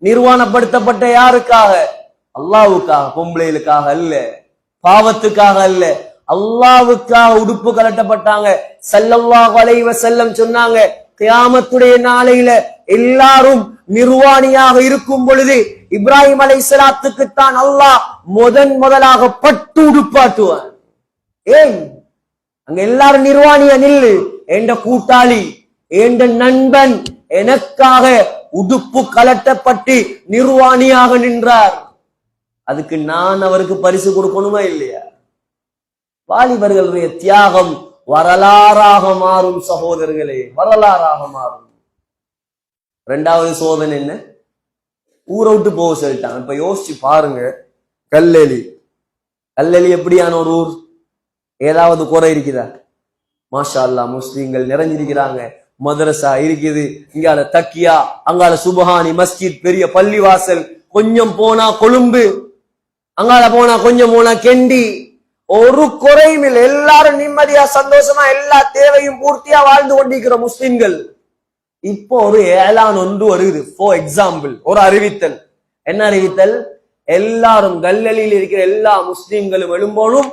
நிர்வாணப்படுத்தப்பட்ட? யாருக்காக? அல்லாஹ்வுக்காக. பொம்பளைகளுக்காக அல்ல, பாவத்துக்காக அல்ல, அல்லாஹ்வுக்காக உடுப்பு கலட்டப்பட்டாங்க. ஸல்லல்லாஹு அலைஹி வஸல்லம் சொன்னாங்க, கியாமத்துடைய நாளையில எல்லாரும் நிர்வாணியாக இருக்கும் பொழுது இப்ராஹிம் அலைஹிஸ்ஸலாத்துக்கு தான் அல்லாஹ் முதலாக பட்டு உடுப்பாட்டுவான். ஏன்? அங்க எல்லாரும் நிர்வாணியா நில்லு, என்ற கூட்டாளி, என்ற நண்பன் எனக்காக உடுப்பு கலட்டப்பட்டு நிர்வாணியாக நின்றார். அதுக்கு நான் அவருக்கு பரிசு கொடுக்கணுமா இல்லையா? வாலிபர்களுடைய தியாகம் வரலாறாக மாறும் சகோதரர்களே, வரலாறாக மாறும். இரண்டாவது சோதனை என்ன? ஊரை விட்டு போக சொல்லிட்டாங்க. இப்ப யோசிச்சு பாருங்க, கல்லெலி. கல்லெலி எப்படியான ஒரு ஊர்? ஏதாவது குறை இருக்குதா? மாஷா அல்லாஹ், முஸ்லிம்கள் நிறைஞ்சிருக்கிறாங்க, மதரசா இருக்குது, இங்கால தக்கியா, அங்கால சுபஹானி மஸ்ஜித், பெரிய பள்ளிவாசல், கொஞ்சம் போனா கொழும்பு, அங்கால போனா கொஞ்சம் போனா கெண்டி, ஒரு குறையும் இல்லை. எல்லாரும் நிம்மதியா சந்தோஷமா எல்லா தேவையும் பூர்த்தியா வாழ்ந்து கொண்டிருக்கிற முஸ்லிம்கள். இப்போ ஒரு ஏலான் ஒன்று வருது. ஃபார் எக்ஸாம்பிள், ஒரு அறிவித்தல். என்ன அறிவித்தல்? எல்லாரும் கல்லலியில் இருக்கிற எல்லா முஸ்லிம்களும் எழும்போனும்,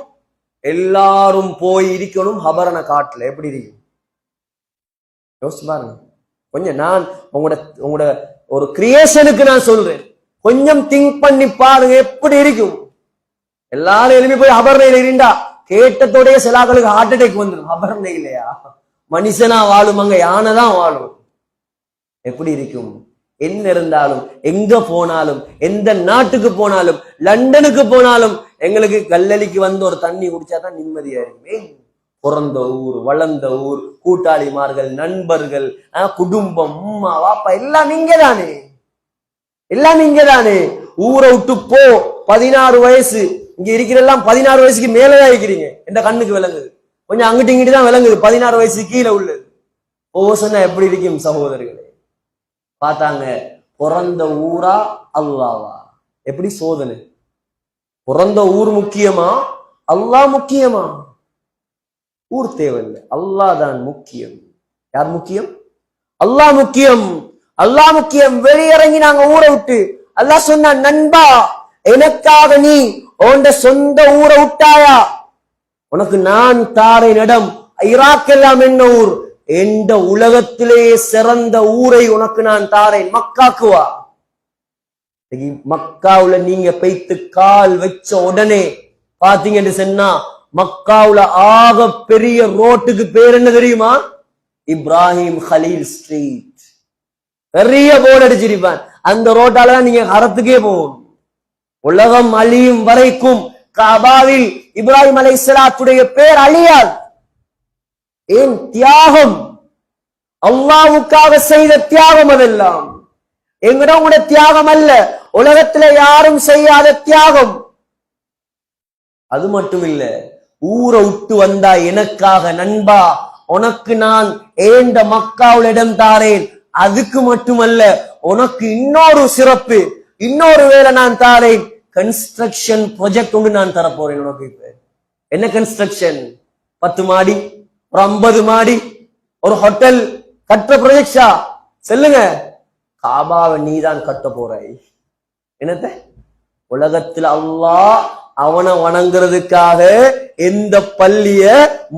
எல்லாரும் போய் இருக்கணும் ஹபரண காட்டுல. எப்படி இருக்கும்? யோசிச்சு பாருங்க கொஞ்சம். நான் உங்களோட ஒரு கிரியேஷனுக்கு நான் சொல்றேன், கொஞ்சம் திங்க் பண்ணி பாருங்க எப்படி இருக்கும். எல்லாரும் எழுப்பி போய் அபர்ணையில இருந்தா கேட்டத்தோடைய சிலாக்களுக்கு ஹார்ட் அட்டாக் வந்துடும். அபர்ணை இல்லையா? மனுஷனா வாழும், அங்க யானை தான் வாழும். எப்படி இருக்கும்? என்ன இருந்தாலும், எங்க போனாலும், எந்த நாட்டுக்கு போனாலும், லண்டனுக்கு போனாலும் எங்களுக்கு கல்லலிக்கு வந்து ஒரு தண்ணி குடிச்சாதான் நிம்மதியா இருக்குமே. பிறந்த ஊர், வளர்ந்த ஊர், கூட்டாளிமார்கள், நண்பர்கள், குடும்பம், அம்மா வாப்பா எல்லாம் இங்கதானே, எல்லாம் இங்கதானே. ஊரை விட்டு போ, 16 வயசு. இங்க இருக்கிற எல்லாம் 16 வயசுக்கு மேலதான் இருக்கிறீங்க. எந்த கண்ணுக்கு விளங்குது? கொஞ்சம் அங்கிட்டு இங்கிட்டு தான் விளங்குது. 16 வயசு கீழே உள்ளது. ஓ சொன்னா எப்படி இருக்கும் சகோதரர்களே? பார்த்தாங்க, பிறந்த ஊரா அல்லாவா? எப்படி சோதனை? பிறந்த ஊர் முக்கியமா, அல்லாஹ் முக்கியமா? ஊர் தேவையில்லை, அல்லாஹ் தான் முக்கியம். யார் முக்கியம்? அல்லாஹ் முக்கியம், அல்லாஹ் முக்கியம். வெளியிறங்கி நாங்க ஊரை விட்டு, அல்லாஹ் சொன்ன, நண்பா எனக்காக நீ உன் சொந்த ஊரை விட்டாயா? உனக்கு நான் தாரேன் இடம். ஈராக் எல்லாம் என்ன ஊர்? எந்த உலகத்திலேயே சிறந்த ஊரை உனக்கு நான் தாரேன், மக்காக்கு வா. மக்காவுல நீங்க பெய்த்து கால் வச்ச உடனே பாத்தீங்கன்னு சொன்னா, மக்காவுல ஆக பெரிய ரோட்டுக்கு பேர் என்ன தெரியுமா? இப்ராஹிம் கலீல் ஸ்ட்ரீட். பெரிய போர்டு அடிச்சிருப்பான். அந்த ரோட்டாலதான் நீங்க ஹரத்துக்கே போகணும். உலகம் அழியும் வரைக்கும் காபாவில் இப்ராஹிம் அலைஹிஸ்ஸலாத்துடைய பேர் அழியாது. ஏன்? தியாகம், அல்லாஹ்வுக்காக செய்த தியாகம். அதெல்லாம் எங்கட தியாகம் அல்ல, உலகத்துல யாரும் செய்யாத தியாகம். அது மட்டும் இல்ல, ஊரை விட்டு வந்தா எனக்காக நண்பா உனக்கு நான் ஏண்ட மக்காவுல இடம் தாரேன். அதுக்கு மட்டுமல்ல, உனக்கு இன்னொரு சிறப்பு, இன்னொரு வேலை நான் தாரேன். கன்ஸ்ட்ரக்ஷன் ப்ராஜெக்ட் ஒன்று நான் தரப்போறேன் உனக்கு. இப்ப என்ன கன்ஸ்ட்ரக்ஷன்? 10 மாடி, ஒரு 50 மாடி, ஒரு ஹோட்டல் கட்டுற ப்ராஜெக்டா? சொல்லுங்க. காபாவை நீதான் கட்ட போறாய். என்னத்த? உலகத்தில் அல்லாஹ் அவனை வணங்குறதுக்காக எந்த பள்ளிய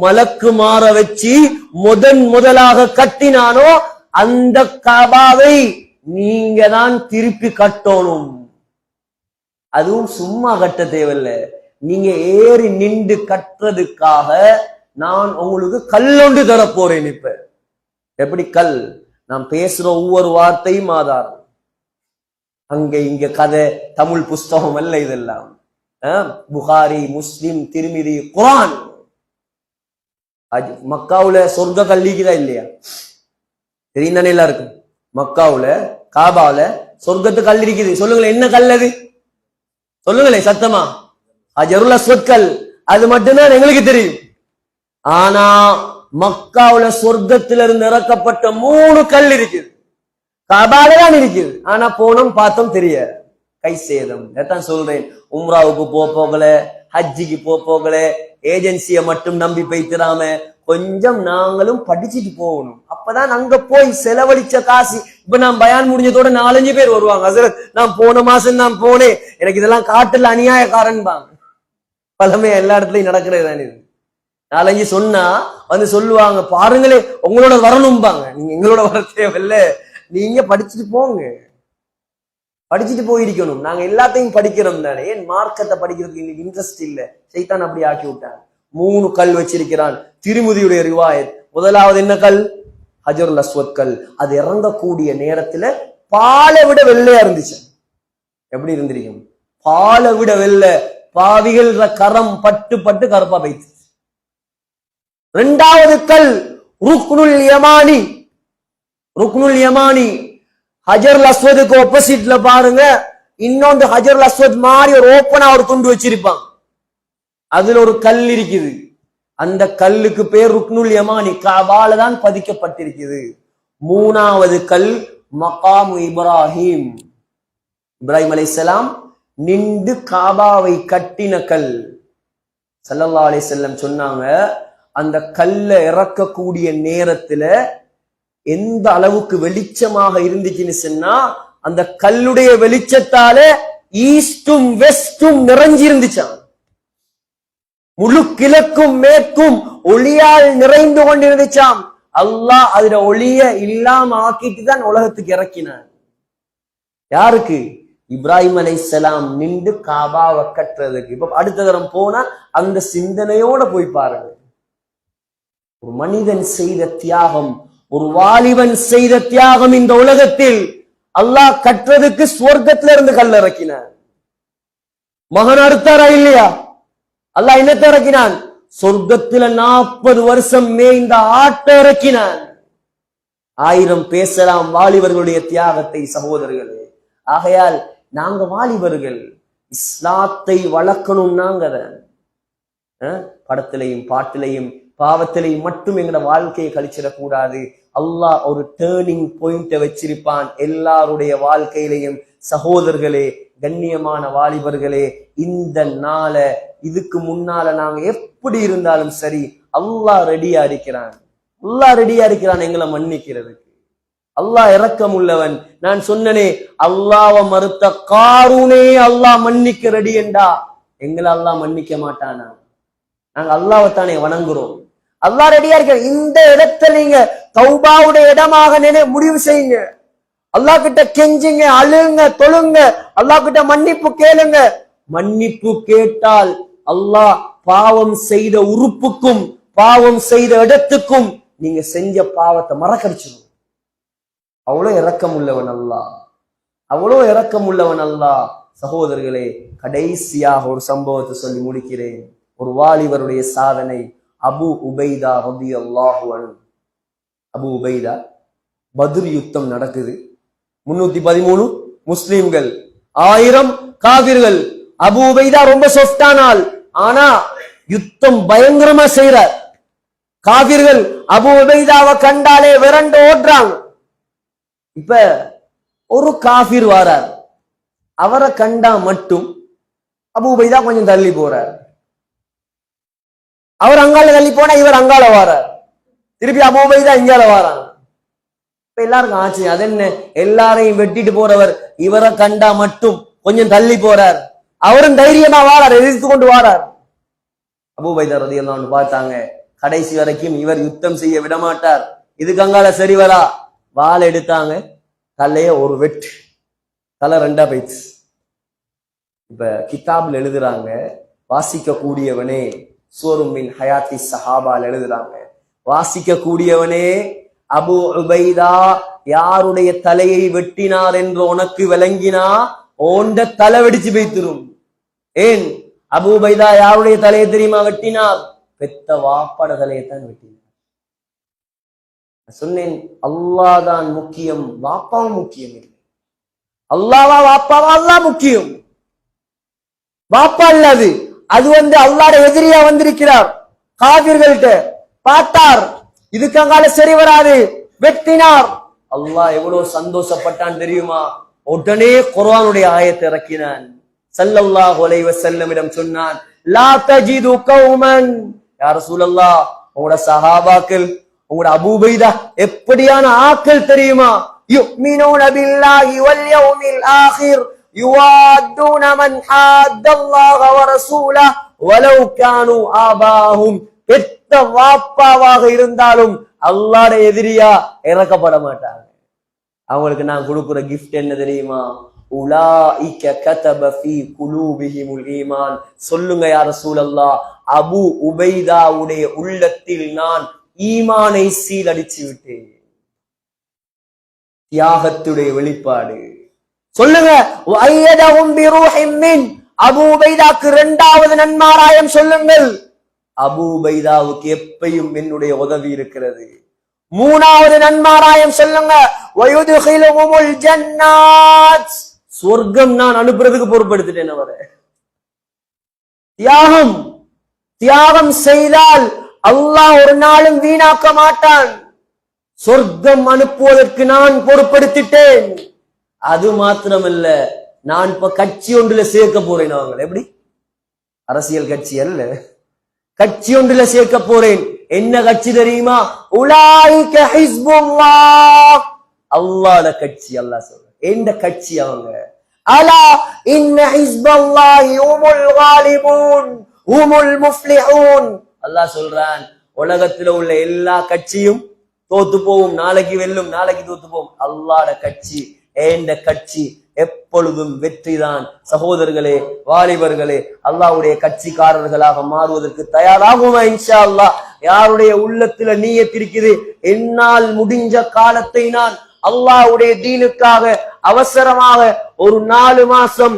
மலக்கு மாற வச்சு முதலாக கட்டினானோ அந்த காபாவை நீங்க தான் திருப்பி கட்டணும். அதுவும் சும்மா கட்ட தேவையில்ல, நீங்க ஏறி நின்று கட்டுறதுக்காக நான் உங்களுக்கு கல்லொண்டு தரப்போறேன். இப்ப எப்படி கல்? நான் பேசுற ஒவ்வொரு வார்த்தையும் ஆதாரம். அங்க இங்க கதை, தமிழ் புஸ்தகம் அல்ல இதெல்லாம். புகாரி, முஸ்லிம், திருமிதி, குர்ஆன். மக்காவுல சொர்க்க கல்லிக்குதா இல்லையா? தெரியும் தானே எல்லாருக்கும். மக்காவுல காபாவுல சொர்க்கத்து கல் இருக்குது. சொல்லுங்களேன், என்ன கல் அது? சொல்லுங்களேன் சத்தமா. ஹஜருல் அஸ்வத் கல். அது மட்டும்தான் எங்களுக்கு தெரியும். ஆனா மக்காவுல சொர்க்கத்திலிருந்து இறக்கப்பட்ட 3 கல் இருக்குது. காபால தான் இருக்குது. ஆனா போனோம் பார்த்தோம் தெரிய கை சேதம். அதான் சொல்றேன், உம்ராவுக்கு போகல, ஹஜ்ஜிக்கு போகல, ஏஜென்சிய மட்டும் நம்பி போய்த்திராம கொஞ்சம் நாங்களும் படிச்சுட்டு போகணும். அப்பதான் அங்க போய் செலவழிச்ச காசு. இப்ப நான் பயான் முடிஞ்சதோட 4-5 பேர் வருவாங்க. ஹசரத், நான் போன மாசம் நான் போனேன், எனக்கு இதெல்லாம் காட்டுல அநியாயக்காரன் பாங்க. பழமையா எல்லா இடத்துலயும் நடக்கிறது தான் இது. 4-5 சொன்னா வந்து சொல்லுவாங்க, பாருங்களே உங்களோட வரணும்பாங்க. நீங்க எங்களோட வர தேவையில்ல, நீங்க படிச்சுட்டு போங்க. படிச்சுட்டு போயிருக்கணும். நாங்க எல்லாத்தையும் படிக்கிறோம் தானே. ஏன் மார்க்கத்தை படிக்கிறதுக்கு இன்னைக்கு இன்ட்ரெஸ்ட் இல்ல. சைத்தான் அப்படி ஆக்கி விட்டாங்க. 3 கல் வச்சிருக்கிறான். திருமுதியுடைய ரிவாயத். முதலாவது என்ன கல்? ஹஜருல் அஸ்வத் கல். அது இறங்கக்கூடிய நேரத்துல பாலை விட வெள்ளையா இருந்துச்சு. எப்படி இருந்திருக்கும்? பாலை விட வெள்ளை. பாவிகள் கரம் பட்டு பட்டு கருப்பா வைத்து. 2வது கல் ருக்னுல் யமானி. ருக்னுல் யமானி ஹஜருல் அஸ்வதுக்கு ஆப்போசிட்ல பாருங்க, இன்னொன்று ஹஜருல் அஸ்வத் மாதிரி ஒரு ஓப்பனா ஒரு துண்டு வச்சிருப்பாங்க. அதுல ஒரு கல் இருக்குது. அந்த கல்லுக்கு பேர் ருக்னுல் யமானி. காபால தான் பதிக்கப்பட்டிருக்குது. 3வது கல் மகாமு இப்ராஹிம். இப்ராஹிம் அலைஹிஸ்ஸலாம் நின்று காபாவை கட்டின கல். ஸல்லல்லாஹு அலைஹி வஸல்லம் சொன்னாங்க, அந்த கல்ல இறக்கக்கூடிய நேரத்துல எந்த அளவுக்கு வெளிச்சமாக இருந்துச்சுன்னு சொன்னா, அந்த கல்லுடைய வெளிச்சத்தால ஈஸ்டும் வெஸ்டும் நிறைஞ்சி இருந்துச்சான். முழு கிழக்கும் மேற்கும் ஒளியால் நிறைந்து கொண்டிருந்துச்சாம். அல்லாஹ் அதுல ஒளிய இல்லாம ஆக்கிட்டு தான் உலகத்துக்கு இறக்கினான். யாருக்கு? இப்ராஹிம் அலைஹிஸ்ஸலாம் நின்று காபாவை கட்டுறதுக்கு. இப்ப அடுத்த தரம் போனா அந்த சிந்தனையோட போய் பாருங்க. ஒரு மனிதன் செய்த தியாகம், ஒரு வாலிபன் செய்த தியாகம் இந்த உலகத்தில் அல்லாஹ் கட்டுறதுக்கு சுவர்க்கத்துல இருந்து கல் இறக்கினான். மகன் அறுத்தாரா இல்லையா? அல்லாஹ் என்னத்தை இறக்கினான்? சொர்க்கத்துல 40 வருஷம் மேய்ந்த ஆட்டை இறக்கினான். 1000 பேசலாம் வாலிபர்களுடைய தியாகத்தை சகோதரர்களே. ஆகையால் நாங்க வாலிபர்கள் இஸ்லாத்தை வளர்க்கணும். நாங்க படத்திலையும் பாட்டிலையும் பாவத்திலையும் மட்டும் எங்களோட வாழ்க்கையை கழிச்சிடக்கூடாது. அல்லாஹ் ஒரு டேர்னிங் பாயிண்ட வச்சிருப்பான் எல்லாருடைய வாழ்க்கையிலையும். சகோதரர்களே, கண்ணியமான வாலிபர்களே, இந்த நாள இதுக்கு முன்னால நாங்க எப்படி இருந்தாலும் சரி, அல்லாஹ் ரெடியா இருக்கிறான். அல்லாஹ் ரெடியா இருக்கிறான் எங்களை மன்னிக்கிறதுக்கு. அல்லாஹ் இரக்கம் உள்ளவன். நான் சொன்னனே, அல்லாஹ்வை மறுத்த காரூனே அல்லாஹ் மன்னிக்க ரெடி என்றா எங்களை அல்லாஹ் மன்னிக்க மாட்டானா? நாங்க அல்லாஹ்வைத்தானே வணங்குறோம். அல்லாஹ் ரெடியா இருக்க. இந்த இடத்துல நீங்க தௌபாவுடைய இடமாக முடிவு செய்யுங்க. அல்லாஹ் கிட்ட கெஞ்சுங்க, அழுங்க, தொழுங்க, அல்லாஹ் கிட்ட மன்னிப்பு கேளுங்க. மன்னிப்பு கேட்டால் அல்லாஹ் பாவம் செய்த உறுப்புக்கும் பாவம் செய்த இடத்துக்கும் நீங்க செஞ்ச பாவத்தை மறக்கடிச்சிடும். அவ்வளவு இரக்கம் உள்ளவன் அல்லாஹ், அவ்வளவு இரக்கம் உள்ளவன் அல்லாஹ். சகோதரர்களே, கடைசியாக ஒரு சம்பவத்தை சொல்லி முடிக்கிறேன். ஒரு வாலிபருடைய சாதனை. அபு உபைதா ரலியல்லாஹு அன்ஹு. அபு உபைதா, பத்ர் யுத்தம் நடக்குது. 313 முஸ்லிம்கள், 1000 காபிர்கள். அபு உபைதா ரொம்ப சொஃப்டானால், ஆனா யுத்தம் பயங்கரமா செய்யறார். காபிர்கள் அபு உபைதாவை கண்டாலே விரண்டு ஓடுறாங்க. இப்ப ஒரு காபிர் வாரார், அவரை கண்டா மட்டும் அபு உபைதா கொஞ்சம் தள்ளி போறார். அவர் அங்கால தள்ளி போனா இவர் அங்கால வாரார். திருப்பி அபு உபைதா இங்கால வாராங்க. இப்ப எல்லாருக்கும் ஆச்சு, அது என்ன, எல்லாரையும் வெட்டிட்டு போறவர் இவரை கண்டா மட்டும் கொஞ்சம் தள்ளி போறார். அவரும் தைரியமா வாரார், எதிர்த்து கொண்டு வாரார். அபூ உபைதா ரலியல்லாஹு அன்ஹு பார்த்தாங்க, கடைசி வரைக்கும் இவர் யுத்தம் செய்ய விடமாட்டார், இதுக்கு அங்கால சரி வரா. வாள் எடுத்தாங்க, தலைய ஒரு வெட்டு, தலை 2 போயிடுச்சு. இப்ப கிதாப்ல எழுதுறாங்க, வாசிக்க கூடியவனே, சூருமின் ஹயாத்தி சஹாபால் எழுதுறாங்க, வாசிக்க கூடியவனே, அபு உபைதா யாருடைய தலையை வெட்டினார் என்று உனக்கு விளங்கினா ஓண்ட தலை வெடிச்சு வைத்திரும். ஏன்? அபு உபைதா யாருடைய தலையை தெரியுமா வெட்டினார்? பெத்த வாப்பாட தலையைத்தான் வெட்டினார். சொன்னேன், அல்லாஹ் தான் முக்கியம், வாப்பாவும் முக்கியம் இல்லை. அல்லாவா வாப்பாவா? அல்லாஹ் முக்கியம், வாப்பா இல்லாது. அது அல்லாஹ்வுடைய எதிரியா வந்திருக்கிறார். காபிர்கள்ட்ட பார்த்தார், இதுக்காக சரி வராது, வெட்டினார். அல்லாஹ் எவ்வளவு சந்தோஷப்பட்டான் தெரியுமா? உடனே குர்ஆனுடைய ஆயத்தை இறக்கினான். ஸல்லல்லாஹு அலைஹி வஸல்லமிடம் சொன்னான், லா தஜிது கௌமன், யா ரசூலல்லாஹ், உங்களோட சஹாபாக்கள், உங்களோட அபூ உபைதா எப்படியான ஆட்கள் தெரியுமா? யுமினூன பில்லாஹி வல் யௌமில் ஆகிர் யுவாதுன மன் ஹாத்தல்லாஹ வ ரசூலஹு வலவ் கானூ ஆபாஹும். பெத்த வாப்பாவாக இருந்தாலும் அல்லாஹ்வுடைய எதிரியா இறக்கப்பட மாட்டாங்க. அவங்களுக்கு நான் கொடுக்கிற கிஃப்ட் என்ன தெரியுமா? உலாயிக கதப ஃபீ குலூபிஹிமுல் ஈமான். சொல்லுங்க யா ரசூலல்லாஹ், அபூ உபைதாவுடைய உள்ளத்தில் நான் ஈமானை சீலடிச்சு விட்டேன். தியாகத்துடைய வெளிப்பாடு. சொல்லுங்க, வஅய்யதஹும் பிரூஹின் மின். அபூ உபைதாக்கு 2வது நன்மாராயம் சொல்லுங்கள், அபூ உபைதாவுக்கு எப்பயும் என்னுடைய உதவி இருக்கிறது. 3வது நன்மாராயம் சொல்லுங்க, வயுத்கிலுஹுமுல் ஜன்னாத். சொர்க்கம் நான் அனுப்புறதுக்கு பொறுப்படுத்திட்டேன் அவரை. தியாகம், தியாகம் செய்தால் அல்லாஹ் ஒரு நாளும் வீணாக்க மாட்டான். சொர்க்கம் அனுப்புவதற்கு நான் பொறுப்படுத்திட்டேன். அது மாத்திரமல்ல, நான் இப்ப கட்சி ஒன்றுல சேர்க்க போறேன். அவங்க எப்படி? அரசியல் கட்சி அல்ல, கட்சி ஒன்றுல சேர்க்க போறேன். என்ன கட்சி தெரியுமா? உலாயிக ஹிஸ்புல்லாஹ். அல்லாஹ்வுடைய கட்சி. அல்லாஹ் சொல்ற எந்த கட்சி அவங்க? அலா இன்ன ஹிஸ்பல்லாஹி ஹுமுல் காலிபூன் ஹுமுல் முஃப்லிஹூன். அல்லாஹ் சொல்றான், உலகத்துல உள்ள எல்லா கட்சியும் தோத்து போகும், நாளைக்கு வெல்லும், நாளைக்கு தோத்து போகும். அல்லாஹ்வுடைய கட்சி, ஏண்ட கட்சி எப்பொழுதும் வெற்றிதான். சகோதரர்களே, வாலிபர்களே, அல்லாஹ்வுடைய கட்சிக்காரர்களாக மாறுவதற்கு தயாராகுமா? இன்ஷா அல்லாஹ். யாருடைய உள்ளத்துல நியத் இருக்குது, என்னால் முடிஞ்ச காலத்தை நான் அல்லாஹ்வுடைய தீனுக்காக அவசரமாக ஒரு 4 மாசம்